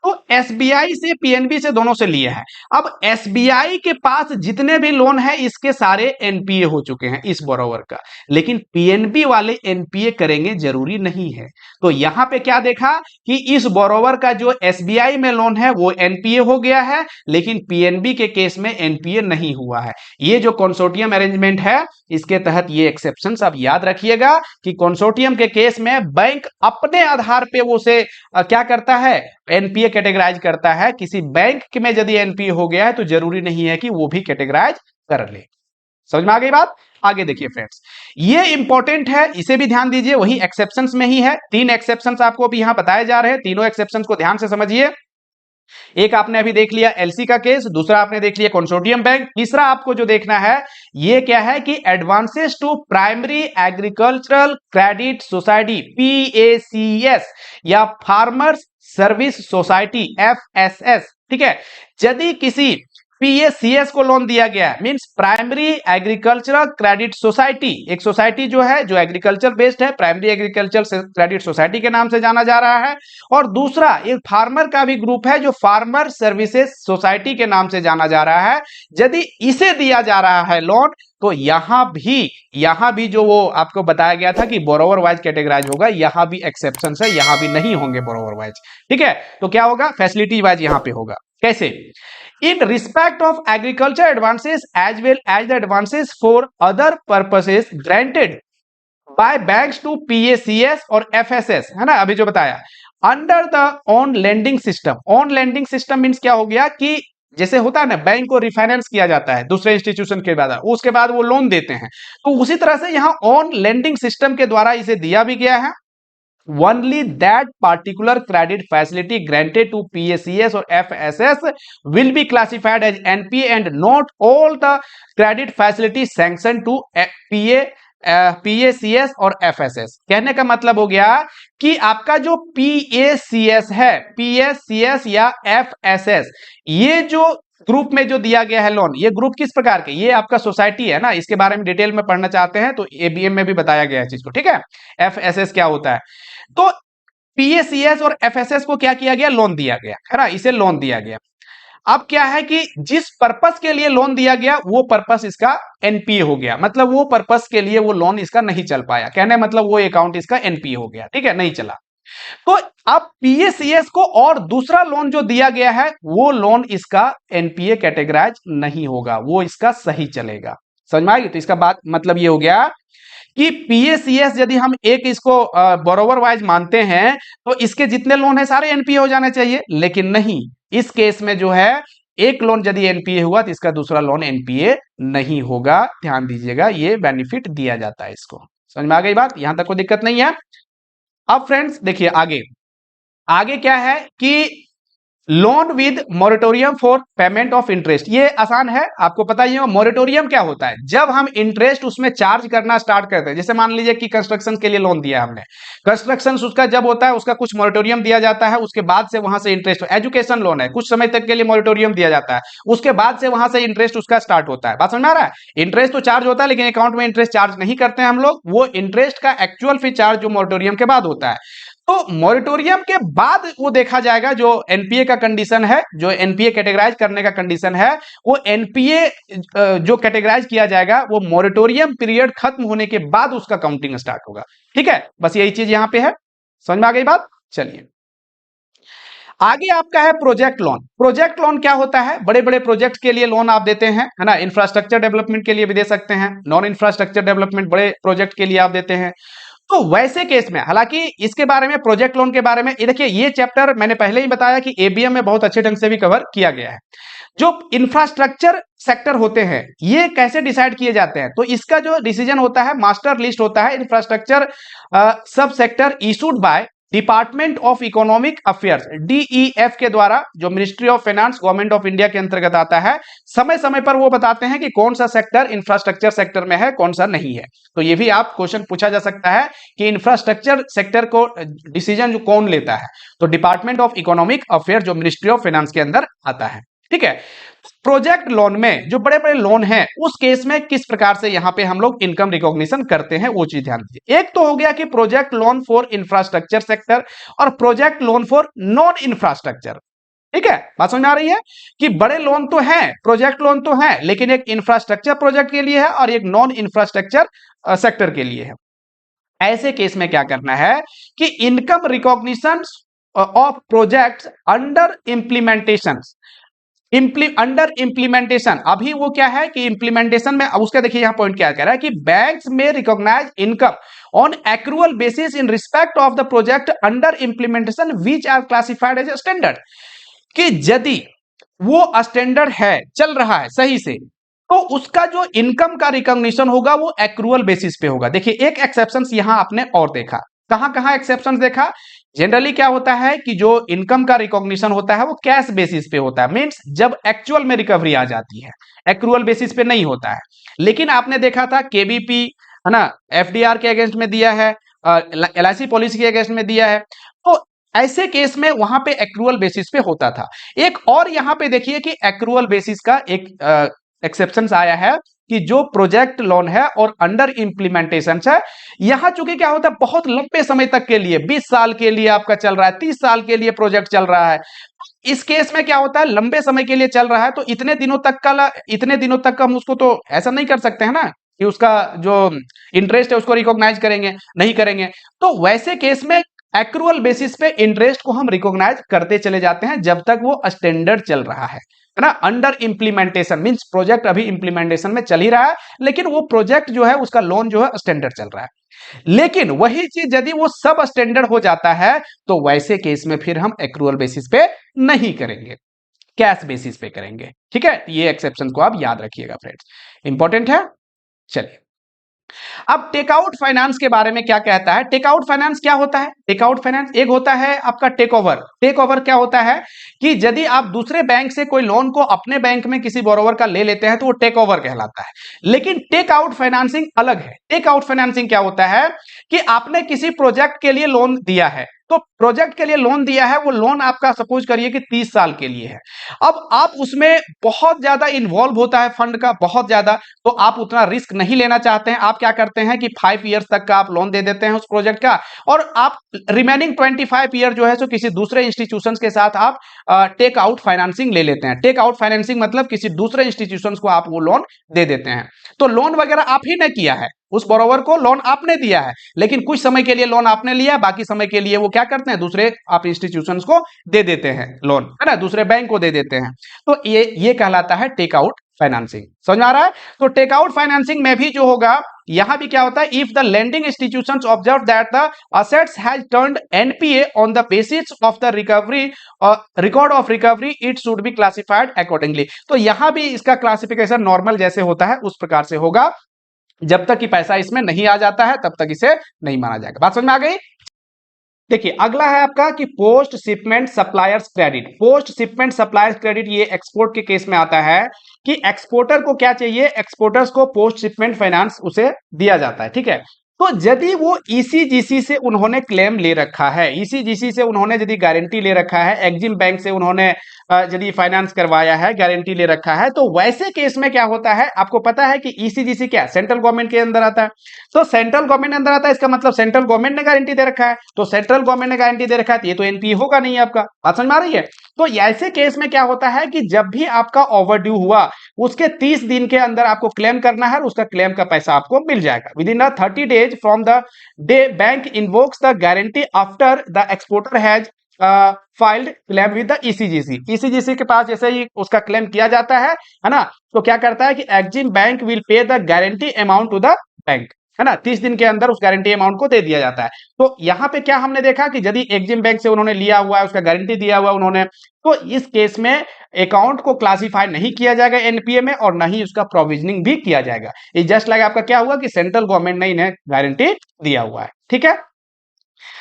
[SPEAKER 1] तो एसबीआई से पीएनबी से दोनों से लिया है। अब एसबीआई के पास जितने भी लोन है इसके सारे एनपीए हो चुके हैं इस बोरोवर का, लेकिन पीएनबी वाले एनपीए करेंगे जरूरी नहीं है। तो यहां पे क्या देखा कि इस बोरोवर का जो एसबीआई में लोन है वो एनपीए हो गया है, लेकिन पीएनबी के केस में एनपीए नहीं हुआ है। ये जो कंसोर्टियम अरेंजमेंट है इसके तहत ये एक्सेप्शन आप याद रखिएगा कि कंसोर्टियम के केस में बैंक अपने आधार पे वो से क्या करता है, एनपीए कैटेगराइज करता है। किसी बैंक में यदि एनपीए हो गया है तो जरूरी नहीं है कि वो भी कैटेगराइज कर ले। समझ में आ गई बात? आगे देखिए फ्रेंड्स, ये इंपॉर्टेंट है, इसे भी ध्यान दीजिए, वही एक्सेप्शंस में ही है। तीन एक्सेप्शंस आपको अभी यहां बताए जा रहे हैं, तीनों एक्सेप्शंस को ध्यान से समझिए। एक आपने अभी देख लिया एलसी का केस, दूसरा आपने देख लिया कंसोर्टियम बैंक, तीसरा आपको जो देखना है ये क्या है कि advances to primary agricultural credit society PACS या फार्मर्स सर्विस सोसाइटी एफएसएस, ठीक है। यदि किसी पीएसीएस को लोन दिया गया है, means primary agricultural credit society. एक सोसाइटी जो है जो एग्रीकल्चर बेस्ड है, प्राइमरी एग्रीकल्चर क्रेडिट सोसाइटी के नाम से जाना जा रहा है। और दूसरा एक फार्मर का भी ग्रुप है जो फार्मर सर्विसेज सोसाइटी के नाम से जाना जा रहा है। यदि इसे दिया जा रहा है लोन तो यहां भी जो वो आपको बताया गया था कि बोरोवर वाइज कैटेगराइज होगा, यहां भी एक्सेप्शन है, यहां भी नहीं होंगे बोरोवर वाइज। ठीक है, तो क्या होगा, फैसिलिटी वाइज यहां पे होगा। कैसे? in respect of agriculture advances as well as the advances for other purposes granted by banks to PACS और FSS, है ना, अभी जो बताया, under the on lending system. On lending system means क्या हो गया कि जैसे होता है ना, बैंक को रिफाइनेंस किया जाता है दूसरे इंस्टीट्यूशन के बाद, उसके बाद वो लोन देते हैं, तो उसी तरह से यहाँ ऑन लेंडिंग सिस्टम के द्वारा इसे दिया भी गया है। Only that particular credit facility granted to PACS or FSS will be classified as NPA and not all the credit facility sanctioned to PACS और FSS। कहने का मतलब हो गया कि आपका जो PACS है, PACS या FSS, ये जो ग्रुप में जो दिया गया है लोन, ये ग्रुप किस प्रकार के, ये आपका सोसाइटी है ना, इसके बारे में डिटेल में पढ़ना चाहते हैं तो एबीएम में भी बताया गया है चीज को। ठीक है, एफएसएस क्या होता है, तो पीएसीएस और एफएसएस को क्या किया गया, लोन दिया गया है ना, इसे लोन दिया गया। अब क्या है कि जिस पर्पस के लिए लोन दिया गया वो पर्पस इसका एनपीए हो गया, मतलब वो पर्पस के लिए वो लोन इसका नहीं चल पाया, कहने मतलब वो अकाउंट इसका एनपीए हो गया। ठीक है, नहीं चला। तो अब पीएसीएस को और दूसरा लोन जो दिया गया है वो लोन इसका एनपीए कैटेगराइज नहीं होगा, वो इसका सही चलेगा। समझ में आएगी? तो इसका बात मतलब ये हो गया कि पीएसीएस यदि हम एक इसको बोरोवर वाइज मानते हैं तो इसके जितने लोन है सारे एनपीए हो जाने चाहिए, लेकिन नहीं, इस केस में जो है एक लोन यदि एनपीए हुआ तो इसका दूसरा लोन एनपीए नहीं होगा। ध्यान दीजिएगा, ये बेनिफिट दिया जाता है इसको। समझ में आ गई बात? यहां तक कोई दिक्कत नहीं है। अब फ्रेंड्स देखिए आगे, आगे क्या है कि loan with moratorium for payment of interest. ये आसान है, आपको पता ही है मोरेटोरियम क्या होता है। जब हम इंटरेस्ट उसमें चार्ज करना स्टार्ट करते हैं, जैसे मान लीजिए कि कंस्ट्रक्शन के लिए लोन दिया हमने, कंस्ट्रक्शन उसका जब होता है उसका कुछ मोरेटोरियम दिया जाता है, उसके बाद से वहां से इंटरेस्ट, एजुकेशन लोन है कुछ समय तक के लिए मोरेटोरियम दिया जाता है, उसके बाद से वहां से इंटरेस्ट उसका स्टार्ट होता है। बात समझ में आ रहा है? इंटरेस्ट तो चार्ज होता है लेकिन अकाउंट में इंटरेस्ट चार्ज नहीं करते हैं हम लोग, वो इंटरेस्ट का एक्चुअल फी चार्ज जो मोरेटोरियम के बाद होता है। तो मॉरिटोरियम के बाद वो देखा जाएगा जो एनपीए का कंडीशन है, जो एनपीए कैटेगराइज करने का कंडीशन है, वो एनपीए जो कैटेगराइज किया जाएगा वो मॉरिटोरियम पीरियड खत्म होने के बाद उसका काउंटिंग स्टार्ट होगा। ठीक है, बस यही चीज यहां पे है। समझ में आ गई बात? चलिए आगे आपका है प्रोजेक्ट लोन। प्रोजेक्ट लोन क्या होता है? बड़े बड़े प्रोजेक्ट के लिए लोन आप देते हैं, है ना, इंफ्रास्ट्रक्चर डेवलपमेंट के लिए भी दे सकते हैं, नॉन इंफ्रास्ट्रक्चर डेवलपमेंट बड़े प्रोजेक्ट के लिए आप देते हैं। तो वैसे केस में, हालांकि इसके बारे में, प्रोजेक्ट लोन के बारे में, ये देखिए ये चैप्टर मैंने पहले ही बताया कि एबीएम में बहुत अच्छे ढंग से भी कवर किया गया है। जो इंफ्रास्ट्रक्चर सेक्टर होते हैं ये कैसे डिसाइड किए जाते हैं, तो इसका जो डिसीजन होता है, मास्टर लिस्ट होता है इंफ्रास्ट्रक्चर सब sector issued by department of economic affairs, DEF के द्वारा, जो ministry of finance government of India के अंतर्गत आता है। समय समय पर वो बताते हैं कि कौन सा सेक्टर इंफ्रास्ट्रक्चर सेक्टर में है, कौन सा नहीं है। तो ये भी आप क्वेश्चन पूछा जा सकता है कि इंफ्रास्ट्रक्चर सेक्टर को डिसीजन जो कौन लेता है, तो डिपार्टमेंट ऑफ इकोनॉमिक अफेयर जो मिनिस्ट्री ऑफ फाइनेंस के अंदर आता है। ठीक है, प्रोजेक्ट लोन में जो बड़े बड़े लोन हैं उस केस में किस प्रकार से यहां पे हम लोग इनकम रिकॉग्निशन करते हैं वो चीज ध्यान दीजिए। एक तो हो गया कि project loan for infrastructure sector और project loan for non infrastructure. ठीक है, बात समझ में आ रही है कि बड़े लोन तो हैं, प्रोजेक्ट लोन तो हैं, लेकिन एक इंफ्रास्ट्रक्चर प्रोजेक्ट के लिए है और एक नॉन इंफ्रास्ट्रक्चर सेक्टर के लिए है। ऐसे केस में क्या करना है कि income recognition of projects under implementation, under implementation, अभी वो क्या है कि इंप्लीमेंटेशन में, अब उसका देखिए यहां पॉइंट क्या कह रहा है कि बैंक्स में recognise income on accrual basis in respect of the project under implementation which are classified as standard, कि यदि वो स्टैंडर्ड है, चल रहा है सही से, तो उसका जो इनकम का रिकॉग्निशन होगा वो एक्रूअल बेसिस पे होगा। देखिए एक एक्सेप्शन यहां आपने और देखा, कहां कहां एक्सेप्शन देखा। जनरली क्या होता है कि जो इनकम का रिकॉग्निशन होता है वो कैश बेसिस पे होता है, मींस जब एक्चुअल में रिकवरी आ जाती है, एक्रूअल बेसिस पे नहीं होता है। लेकिन आपने देखा था केबीपी, है ना, एफडीआर के अगेंस्ट में दिया है, एलआईसी पॉलिसी के अगेंस्ट में दिया है, तो ऐसे केस में वहां पे एक्रूअल बेसिस पे होता था। एक और यहां पे देखिए कि एक्रूअल बेसिस का एक एक्सेप्शन आया है कि जो प्रोजेक्ट लोन है और अंडर इंप्लीमेंटेशन है, यहां चूंकि क्या होता है बहुत लंबे समय तक के लिए 20 साल के लिए आपका चल रहा है, 30 साल के लिए प्रोजेक्ट चल रहा है, इस केस में क्या होता है लंबे समय के लिए चल रहा है तो इतने दिनों तक का हम उसको तो ऐसा नहीं कर सकते हैं ना कि उसका जो इंटरेस्ट है उसको रिकॉग्नाइज करेंगे, नहीं करेंगे। तो वैसे केस में एक्रूअल बेसिस पे इंटरेस्ट को हम रिकॉग्नाइज करते चले जाते हैं जब तक वो स्टैंडर्ड चल रहा है ना। अंडर इंप्लीमेंटेशन मींस प्रोजेक्ट अभी इंप्लीमेंटेशन में चल ही रहा है, लेकिन वो प्रोजेक्ट जो है उसका लोन जो है स्टैंडर्ड चल रहा है। लेकिन वही चीज यदि वो सब स्टैंडर्ड हो जाता है तो वैसे केस में फिर हम एक्रूअल बेसिस पे नहीं करेंगे, कैश बेसिस पे करेंगे। ठीक है, ये एक्सेप्शन को आप याद रखिएगा फ्रेंड्स, इंपॉर्टेंट है। चलिए अब टेकआउट फाइनेंस के बारे में क्या कहता है। टेकआउट फाइनेंस क्या होता है? टेकआउट फाइनेंस एक होता है आपका टेक ओवर। टेक ओवर क्या होता है कि यदि आप दूसरे बैंक से कोई लोन को अपने बैंक में किसी बोरोवर का ले लेते हैं तो वो टेक ओवर कहलाता है। लेकिन टेक आउट फाइनेंसिंग अलग है। टेक आउट फाइनेंसिंग क्या होता है कि आपने किसी प्रोजेक्ट के लिए लोन दिया है, तो प्रोजेक्ट के लिए लोन दिया है, वो लोन आपका सपोज करिए कि 30 साल के लिए है। अब आप उसमें बहुत ज्यादा इन्वॉल्व होता है फंड का, बहुत ज्यादा, तो आप उतना रिस्क नहीं लेना चाहते हैं। आप क्या करते हैं कि 5 ईयर्स तक का आप लोन दे देते हैं उस प्रोजेक्ट का, और आप रिमेनिंग 25 ईयर जो है सो किसी दूसरे इंस्टीट्यूशन के साथ आप टेक आउट फाइनेंसिंग ले लेते हैं। टेक आउट फाइनेंसिंग मतलब किसी दूसरे इंस्टीट्यूशन को आप वो लोन दे देते हैं। तो लोन वगैरह आप ही ने किया है, उस बोरोवर को लोन आपने दिया है, लेकिन कुछ समय के लिए लोन आपने लिया, बाकी समय के लिए वो क्या करते हैं दूसरे आप इंस्टीट्यूशंस को दे देते हैं लोन, है ना, दूसरे बैंक को दे देते हैं। तो ये कहलाता है टेक आउट फाइनेंसिंग। समझ में आ रहा है? तो टेक आउट फाइनेंसिंग में भी जो होगा यहां भी क्या होता है, if the lending institutions observe that the assets has turned NPA on the basis of the recovery record of recovery, it should be classified accordingly. तो यहां भी इसका क्लासिफिकेशन नॉर्मल जैसे होता है उस प्रकार से होगा, जब तक कि पैसा इसमें नहीं आ जाता है तब तक इसे नहीं माना जाएगा। बात समझ में आ गई? देखिए अगला है आपका कि post shipment suppliers credit. Post shipment suppliers credit ये एक्सपोर्ट के केस में आता है कि एक्सपोर्टर को क्या चाहिए, एक्सपोर्टर्स को पोस्ट शिपमेंट फाइनेंस उसे दिया जाता है। ठीक है, तो यदि वो ईसीजीसी से उन्होंने क्लेम ले रखा है, ईसीजीसी से उन्होंने यदि गारंटी ले रखा है, एक्जिम बैंक से उन्होंने यदि फाइनेंस करवाया है, गारंटी ले रखा है, तो वैसे केस में क्या होता है, आपको पता है कि ईसीजीसी क्या सेंट्रल गवर्नमेंट के अंदर आता है। तो सेंट्रल गवर्नमेंट अंदर आता है, इसका मतलब सेंट्रल गवर्नमेंट ने गारंटी दे रखा है। तो सेंट्रल गवर्नमेंट ने गारंटी दे रखा है तो ये तो एनपीए होगा नहीं आपका। बात समझ में आ रही है? तो ऐसे केस में क्या होता है कि जब भी आपका ओवर ड्यू हुआ उसके 30 दिन के अंदर आपको क्लेम करना है और उसका क्लेम का पैसा आपको मिल जाएगा। With in 30 days from the day bank invokes the guarantee after the exporter has filed claim with the ECGC. ECGC के पास जैसे ही उसका क्लेम किया जाता है ना, तो क्या करता है कि EXIM bank will pay the guarantee amount to the bank, है ना, 30 दिन के अंदर उस गारंटी अमाउंट को दे दिया जाता है। तो यहां पे क्या हमने देखा कि यदि एक्जिम बैंक से उन्होंने लिया हुआ है, उसका गारंटी दिया हुआ उन्होंने, तो इस केस में अकाउंट को क्लासिफाई नहीं किया जाएगा एनपीए में और न ही उसका प्रोविजनिंग भी किया जाएगा। ये जस्ट लाइक आपका क्या हुआ कि सेंट्रल गवर्नमेंट ने इन्हें गारंटी दिया हुआ है। ठीक है,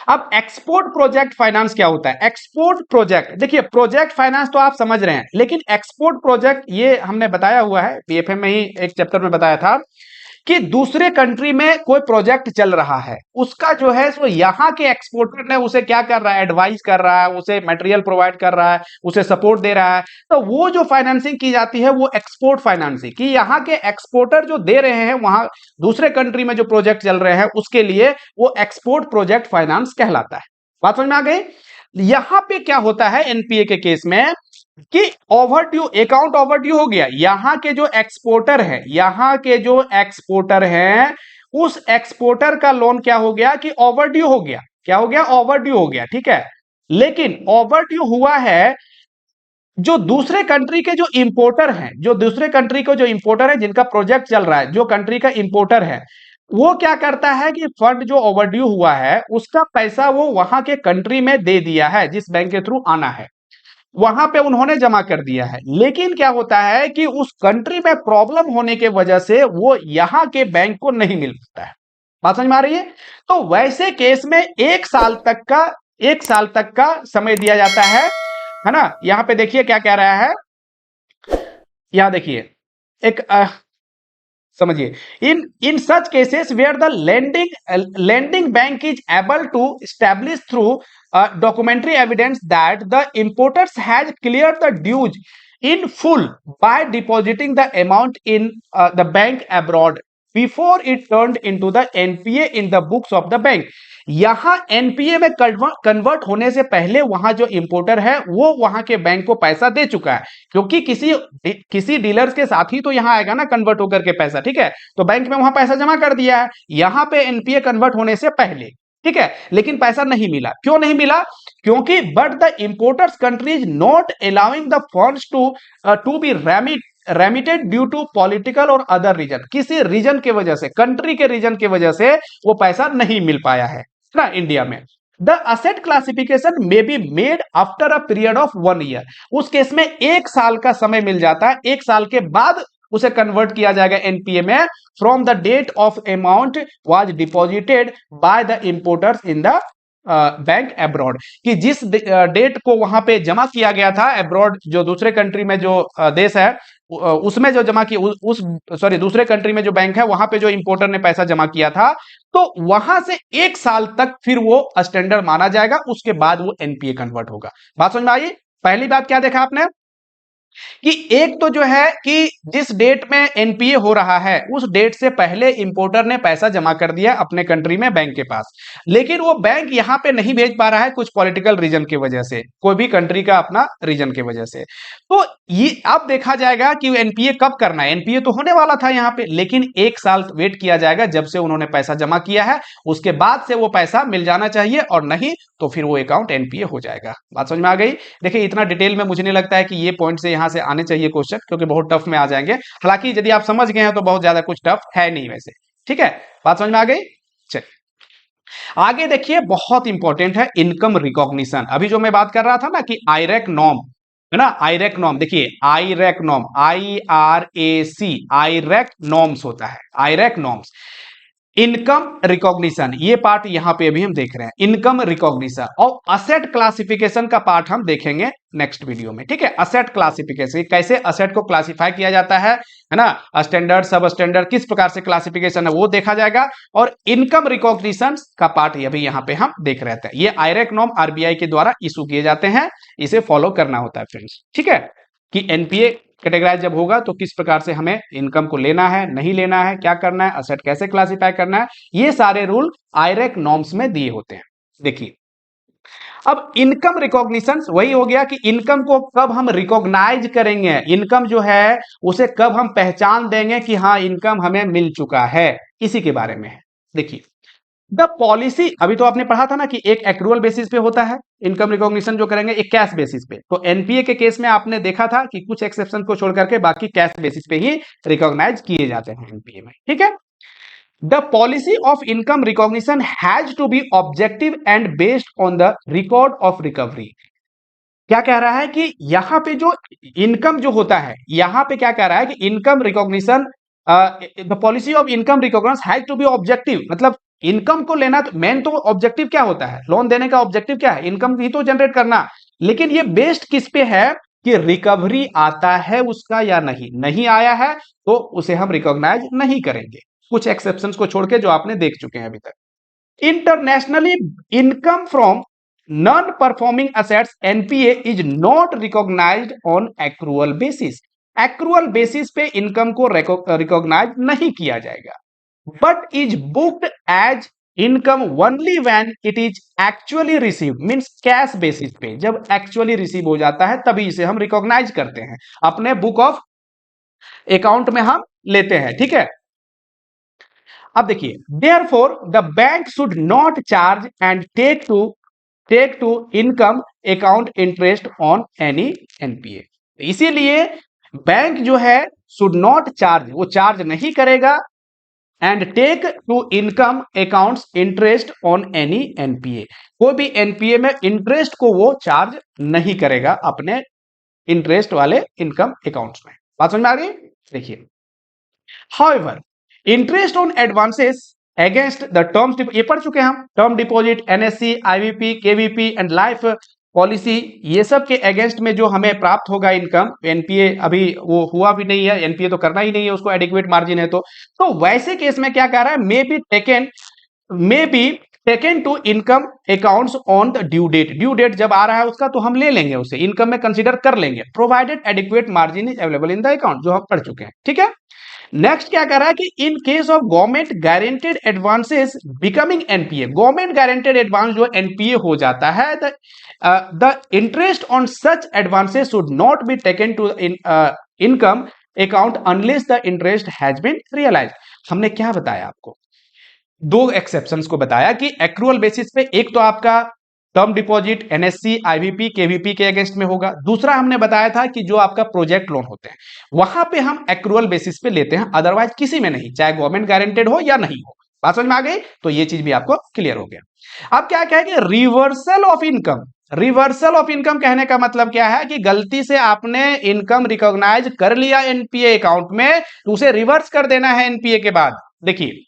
[SPEAKER 1] अब एक्सपोर्ट प्रोजेक्ट फाइनेंस क्या होता है? एक्सपोर्ट प्रोजेक्ट, देखिए प्रोजेक्ट फाइनेंस तो आप समझ रहे हैं, लेकिन एक्सपोर्ट प्रोजेक्ट ये हमने बताया हुआ है बीएफएम में ही एक चैप्टर में बताया था कि दूसरे कंट्री में कोई प्रोजेक्ट चल रहा है, उसका जो है सो यहाँ के एक्सपोर्टर ने उसे क्या कर रहा है, एडवाइस कर रहा है, उसे मटेरियल प्रोवाइड कर रहा है, उसे सपोर्ट दे रहा है। तो वो जो फाइनेंसिंग की जाती है वो एक्सपोर्ट फाइनेंसिंग, कि यहाँ के एक्सपोर्टर जो दे रहे हैं वहां दूसरे कंट्री में जो प्रोजेक्ट चल रहे हैं उसके लिए वो एक्सपोर्ट प्रोजेक्ट फाइनेंस कहलाता है। बात समझ में आ गई? यहां पे क्या होता है एनपीए के केस में कि ओवरड्यू, अकाउंट ओवरड्यू हो गया, यहां के जो एक्सपोर्टर है, यहां के जो एक्सपोर्टर हैं उस एक्सपोर्टर का लोन क्या हो गया कि ओवरड्यू हो गया। क्या हो गया? ओवरड्यू हो गया। ठीक है, लेकिन ओवरड्यू हुआ है जो दूसरे कंट्री के जो इंपोर्टर हैं, जो दूसरे कंट्री के जो इंपोर्टर है जिनका प्रोजेक्ट चल रहा है, जो कंट्री का इंपोर्टर है वो क्या करता है कि फंड जो ओवरड्यू हुआ है उसका पैसा वो वहां के कंट्री में दे दिया है, जिस बैंक के थ्रू आना है वहां पे उन्होंने जमा कर दिया है। लेकिन क्या होता है कि उस कंट्री में प्रॉब्लम होने के वजह से वो यहां के बैंक को नहीं मिल पाता है। बात समझ में आ रही है? तो वैसे केस में 1 साल तक का समय दिया जाता है ना। यहां पे देखिए क्या कह रहा है, यहां देखिए एक समझिए, in such cases where the lending bank is able to establish through documentary evidence that the importers has cleared the dues in full by depositing the amount in the bank abroad before it turned into the NPA in the books of the bank. यहां NPA में convert होने से पहले वहां जो importer है वो वहां के बैंक को पैसा दे चुका है, क्योंकि किसी डीलर्स के साथ ही तो यहां आएगा ना कन्वर्ट होकर के पैसा, ठीक है। तो बैंक में वहां पैसा जमा कर दिया है यहां पे एनपीए कन्वर्ट होने से पहले, ठीक है, लेकिन पैसा नहीं मिला। क्यों नहीं मिला? क्योंकि but the importers country is not allowing the funds to be remitted due to political और अदर रीजन। किसी रीजन के वजह से, कंट्री के रीजन की वजह से वो पैसा नहीं मिल पाया है ना इंडिया में। The asset classification may be made after a period of 1 year. उस केस में 1 साल का समय मिल जाता है, 1 साल के बाद उसे कन्वर्ट किया जाएगा एनपीए में, from the date of amount was deposited by the importers in the bank abroad, कि जिस डेट को वहां पे जमा किया गया था अब्रॉड, जो दूसरे कंट्री में जो देश है उसमें जो जमा किया उस सॉरी दूसरे कंट्री में जो बैंक है वहां पे जो इंपोर्टर ने पैसा जमा किया था, तो वहां से 1 साल तक फिर वो स्टैंडर्ड माना जाएगा, उसके बाद वो एनपीए कन्वर्ट होगा। बात समझ में आई? पहली बात क्या देखा आपने कि एक तो जो है कि जिस डेट में एनपीए हो रहा है उस डेट से पहले इंपोर्टर ने पैसा जमा कर दिया अपने कंट्री में बैंक के पास, लेकिन वो बैंक यहां पे नहीं भेज पा रहा है कुछ पॉलिटिकल रीजन की वजह से, कोई भी कंट्री का अपना रीजन की वजह से। तो ये अब देखा जाएगा कि एनपीए कब करना है। एनपीए तो होने वाला था यहां पे, लेकिन 1 साल वेट किया जाएगा जब से उन्होंने पैसा जमा किया है, उसके बाद से वो पैसा मिल जाना चाहिए, और नहीं तो फिर वो अकाउंट एनपीए हो जाएगा। बात समझ में आ गई? देखिए इतना डिटेल में मुझे नहीं लगता है कि ये पॉइंट से यहां से आने चाहिए क्वेश्चन, क्योंकि बहुत टफ में आ जाएंगे। हालांकि यदि आप समझ गए हैं तो बहुत ज्यादा कुछ टफ है नहीं वैसे, ठीक है। बात समझ में आ गई? चलिए आगे देखिए, बहुत इंपॉर्टेंट है इनकम रिकॉग्निशन। अभी जो मैं बात कर रहा था ना कि आईरेक नॉर्म है ना, आईरेक नॉर्म, देखिए आईरेक नॉर्म, IRAC, आईरेक नॉर्म्स होता है, आईरेक नॉर्म्स। इनकम रिकॉग्निशन, ये पार्ट यहां पे अभी हम देख रहे हैं, इनकम रिकॉग्निशन। और असेट क्लासिफिकेशन का पार्ट हम देखेंगे नेक्स्ट वीडियो में, ठीक है। असेट क्लासिफिकेशन, कैसे असेट को क्लासिफाई किया जाता है ना, स्टैंडर्ड, सब स्टैंडर्ड, किस प्रकार से क्लासिफिकेशन है वो देखा जाएगा। और इनकम रिकॉग्निशन का पार्ट अभी यहां पे हम देख रहे थे। ये आईरेक नॉर्म आरबीआई के द्वारा इशू किए जाते हैं, इसे फॉलो करना होता है फ्रेंड्स, ठीक है। कि एनपीए कैटेगराइज जब होगा तो किस प्रकार से हमें इनकम को लेना है, नहीं लेना है, क्या करना है, असेट कैसे क्लासिफाई करना है, ये सारे रूल आईरेक नॉर्म्स में दिए होते हैं। देखिए अब इनकम रिकॉग्निशन वही हो गया कि इनकम को कब हम रिकॉग्नाइज करेंगे, इनकम जो है उसे कब हम पहचान देंगे कि हाँ इनकम हमें मिल चुका है, इसी के बारे में है। देखिए द पॉलिसी, अभी तो आपने पढ़ा था ना कि एक एक्रूअल बेसिस पे होता है इनकम रिकॉग्निशन जो करेंगे, एक कैश बेसिस पे। तो एनपीए के केस में आपने देखा था कि कुछ एक्सेप्शन को छोड़ करके बाकी कैश बेसिस पे ही रिकॉग्नाइज किए जाते हैं एनपीए में, ठीक है। The policy of income recognition has to be objective and based on the record of recovery. क्या कह रहा है कि यहां पे जो इनकम जो होता है, यहां पे क्या कह रहा है कि income recognition, the policy of income recognition has to be objective, मतलब इनकम को लेना, तो मेन तो ऑब्जेक्टिव क्या होता है, लोन देने का ऑब्जेक्टिव क्या है, इनकम ही तो जनरेट करना। लेकिन ये बेस्ड किस पे है कि रिकवरी आता है उसका या नहीं, नहीं आया है तो उसे हम रिकॉग्नाइज नहीं करेंगे, कुछ एक्सेप्शंस को छोड़ के जो आपने देख चुके हैं अभी तक। Internationally income from non performing assets NPA is not recognised on accrual basis. Accrual basis पे इनकम को रिकॉग्नाइज नहीं किया जाएगा, but is booked as income only when it is actually received, means cash basis पे जब actually receive हो जाता है तभी इसे हम रिकॉग्नाइज करते हैं, अपने बुक ऑफ अकाउंट में हम लेते हैं, ठीक है। अब देखिए therefore the bank should not charge and take to income account interest on any NPA. इसीलिए बैंक जो है शुड नॉट चार्ज, वो चार्ज नहीं करेगा, and take to income accounts interest on any NPA, कोई भी एनपीए में इंटरेस्ट को वो चार्ज नहीं करेगा अपने इंटरेस्ट वाले इनकम अकाउंट्स में। बात समझ में आ गई? देखिए however interest on advances against the terms, ये पढ़ चुके हैं हम, term deposit, NSC, IVP, KVP and life policy, ये सब के अगेंस्ट में जो हमें प्राप्त होगा इनकम, एनपीए अभी वो हुआ भी नहीं है, एनपीए तो करना ही नहीं है उसको, एडिक्वेट मार्जिन है तो वैसे केस में क्या कह रहा है, may be taken to income accounts on the due date जब आ रहा है उसका तो हम ले लेंगे, उसे इनकम में कंसीडर कर लेंगे, provided adequate margin is available in the account, जो हम पढ़ चुके हैं, ठीक है। नेक्स्ट क्या कर रहा है कि in case of government guaranteed advances becoming NPA, government guaranteed advance जो एनपीए हो जाता है, the interest on such advances should not be taken to income account unless the interest has been realise. हमने क्या बताया आपको, दो एक्सेप्शंस को बताया कि एक्रूअल बेसिस पे, एक तो आपका term deposit NSC IVP KVP के अगेंस्ट में होगा, दूसरा हमने बताया था कि जो आपका प्रोजेक्ट लोन होते हैं वहां पे हम एक्रूअल बेसिस पे लेते हैं, अदरवाइज किसी में नहीं, चाहे गवर्नमेंट गारंटेड हो या नहीं हो। बात समझ में आ गई, तो ये चीज भी आपको क्लियर हो गया। अब क्या कहेंगे, reversal of income. Reversal of income कहने का मतलब क्या है कि गलती से आपने इनकम रिकॉग्नाइज कर लिया एनपीए अकाउंट में, तो उसे रिवर्स कर देना है एनपीए के बाद। देखिए,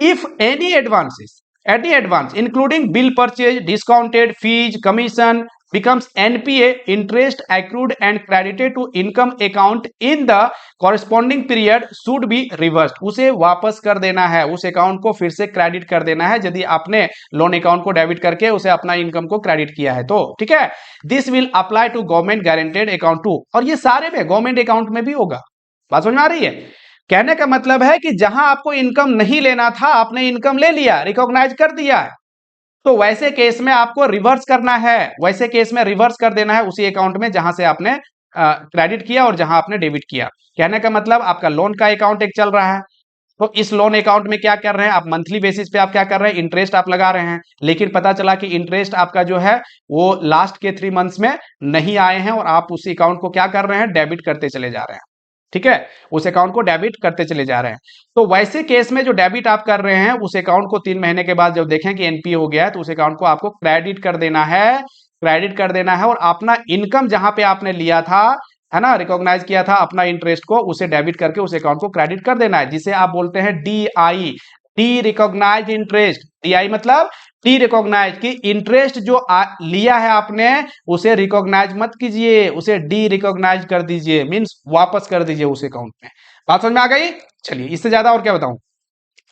[SPEAKER 1] if any advance including bill purchase, discounted fees, commission becomes NPA, interest accrued and credited to income account in the corresponding period should be reversed, उसे वापस कर देना है, उस अकाउंट को फिर से क्रेडिट कर देना है यदि आपने लोन अकाउंट को डेबिट करके उसे अपना इनकम को क्रेडिट किया है तो, ठीक है। This will apply to government guaranteed account too, और ये सारे में गवर्नमेंट अकाउंट में भी होगा। बात समझ में आ रही है, कहने का मतलब है कि जहां आपको इनकम नहीं लेना था आपने इनकम ले लिया, रिकॉग्नाइज कर दिया है, तो वैसे केस में आपको रिवर्स करना है, वैसे केस में रिवर्स कर देना है उसी अकाउंट में जहां से आपने क्रेडिट किया और जहां आपने डेबिट किया। कहने का मतलब आपका लोन का अकाउंट एक चल रहा है, तो इस लोन अकाउंट में क्या कर रहे हैं आप, मंथली बेसिस पे आप क्या कर रहे हैं, इंटरेस्ट आप लगा रहे हैं, लेकिन पता चला कि इंटरेस्ट आपका जो है वो लास्ट के 3 मंथ्स में नहीं आए हैं और आप उसी अकाउंट को क्या कर रहे हैं, डेबिट करते चले जा रहे हैं, ठीक है, उस अकाउंट को डेबिट करते चले जा रहे हैं। तो वैसे केस में जो डेबिट आप कर रहे हैं उस अकाउंट को 3 महीने के बाद जब देखें कि एनपीए हो गया है तो उस अकाउंट को आपको क्रेडिट कर देना है, क्रेडिट कर देना है, और अपना इनकम जहां पे आपने लिया था, है ना, रिकॉग्नाइज किया था अपना इंटरेस्ट को, उसे डेबिट करके उस अकाउंट को क्रेडिट कर देना है, जिसे आप बोलते हैं DI, derecognise interest. DI मतलब डी रिकॉग्नाइज की इंटरेस्ट जो लिया है आपने उसे रिकॉग्नाइज मत कीजिए, उसे डी रिकॉग्नाइज कर दीजिए, मींस वापस कर दीजिए उस अकाउंट में। बात समझ में आ गई, चलिए इससे ज्यादा और क्या बताऊं,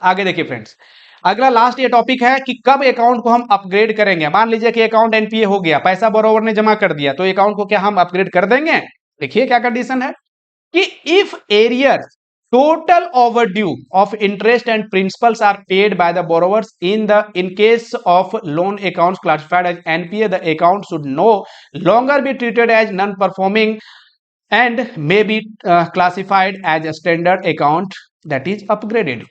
[SPEAKER 1] आगे देखिए फ्रेंड्स। अगला लास्ट ये टॉपिक है कि कब अकाउंट को हम अपग्रेड करेंगे। मान लीजिए कि अकाउंट एनपीए हो गया, पैसा बोरोवर ने जमा कर दिया, तो अकाउंट को क्या हम अपग्रेड कर देंगे। देखिए क्या कंडीशन है कि if arrear total overdue of interest and principals are paid by the borrowers in case of loan accounts classified as NPA, the account should no longer be treated as non-performing and may be classified as a standard account that is upgraded।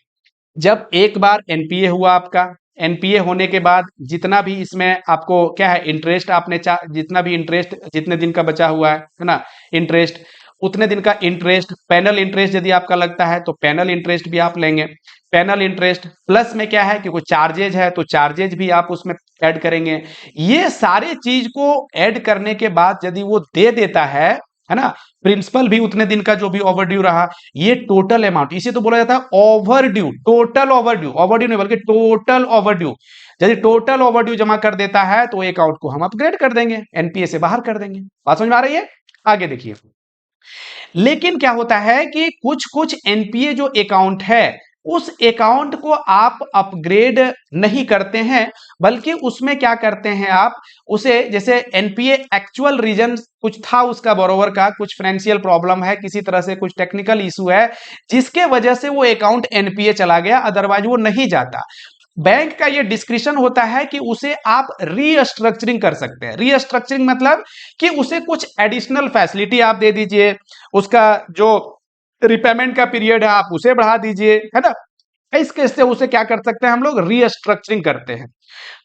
[SPEAKER 1] जब एक बार NPA हुआ आपका, NPA होने के बाद जितना भी इसमें आपको क्या है इंटरेस्ट आपने जितना भी इंटरेस्ट जितने दिन का बचा हुआ है ना इंटरेस्ट, उतने दिन का इंटरेस्ट, पैनल इंटरेस्ट यदि आपका लगता है तो पैनल इंटरेस्ट भी आप लेंगे, पैनल इंटरेस्ट प्लस में क्या है कि कोई चार्जेज है तो चार्जेज भी आप उसमें ऐड करेंगे। ये सारे चीज को ऐड करने के बाद यदि वो दे देता है ना, प्रिंसिपल भी उतने दिन का जो भी ओवरड्यू रहा, ये टोटल अमाउंट, इसे तो बोला जाता है ओवरड्यू, टोटल ओवरड्यू, ओवरड्यू नहीं बल्कि टोटल ओवरड्यू। यदि टोटल ओवरड्यू जमा कर देता है तो अकाउंट को हम अपग्रेड कर देंगे, एनपीए से बाहर कर देंगे। बात समझ में आ रही है, आगे देखिए। लेकिन क्या होता है कि कुछ कुछ एनपीए जो अकाउंट है उस अकाउंट को आप अपग्रेड नहीं करते हैं, बल्कि उसमें क्या करते हैं आप उसे, जैसे एनपीए एक्चुअल रीजन कुछ था उसका बोरोवर का, कुछ फाइनेंशियल प्रॉब्लम है, किसी तरह से कुछ टेक्निकल इशू है जिसके वजह से वो अकाउंट एनपीए चला गया, अदरवाइज वो नहीं जाता। बैंक का ये डिस्क्रिप्शन होता है कि उसे आप रीस्ट्रक्चरिंग कर सकते हैं। रीस्ट्रक्चरिंग मतलब कि उसे कुछ एडिशनल फैसिलिटी आप दे दीजिए, उसका जो रिपेमेंट का पीरियड है आप उसे बढ़ा दीजिए, है ना, इस केस से उसे क्या कर सकते हैं हम लोग, रीस्ट्रक्चरिंग करते हैं।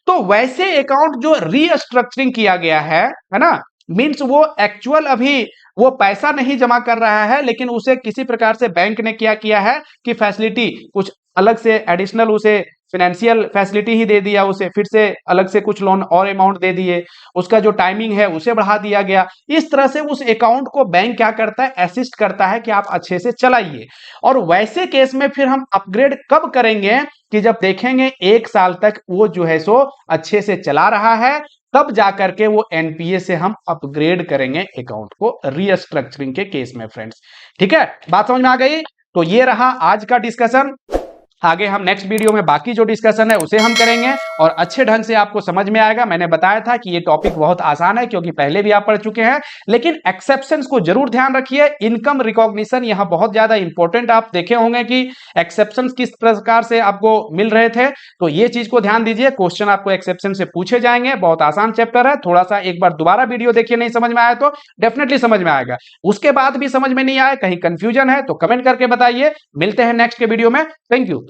[SPEAKER 1] तो वैसे अकाउंट जो रीस्ट्रक्चरिंग किया गया है ना, मींस वो एक्चुअल अभी वो पैसा नहीं जमा कर रहा है, लेकिन उसे किसी प्रकार से बैंक ने क्या किया है कि फैसिलिटी कुछ अलग से एडिशनल उसे फाइनेंशियल फैसिलिटी ही दे दिया, उसे फिर से अलग से कुछ लोन और अमाउंट दे दिए, उसका जो टाइमिंग है उसे बढ़ा दिया गया। इस तरह से उस अकाउंट को बैंक क्या करता है, असिस्ट करता है कि आप अच्छे से चलाइए। और वैसे केस में फिर हम अपग्रेड कब करेंगे कि जब देखेंगे 1 साल तक वो जो है सो अच्छे से चला रहा है, तब जाकर के वो एनपीए से हम अपग्रेड करेंगे अकाउंट को रीस्ट्रक्चरिंग के केस में फ्रेंड्स। ठीक है, बात समझ में आ गई। तो ये रहा आज का डिस्कशन। आगे हम नेक्स्ट वीडियो में बाकी जो डिस्कशन है उसे हम करेंगे और अच्छे ढंग से आपको समझ में आएगा। मैंने बताया था कि ये टॉपिक बहुत आसान है क्योंकि पहले भी आप पढ़ चुके हैं, लेकिन एक्सेप्शंस को जरूर ध्यान रखिए। इनकम रिकॉग्निशन यहां बहुत ज्यादा इंपॉर्टेंट, आप देखे होंगे कि एक्सेप्शंस किस प्रकार से आपको मिल रहे थे, तो ये चीज को ध्यान दीजिए। क्वेश्चन आपको एक्सेप्शन से पूछे जाएंगे, बहुत आसान चैप्टर है। थोड़ा सा एक बार दोबारा वीडियो देखिए, नहीं समझ में आया तो डेफिनेटली समझ में आएगा। उसके बाद भी समझ में नहीं आया, कहीं कंफ्यूजन है तो कमेंट करके बताइए। मिलते हैं नेक्स्ट के वीडियो में। Thank you.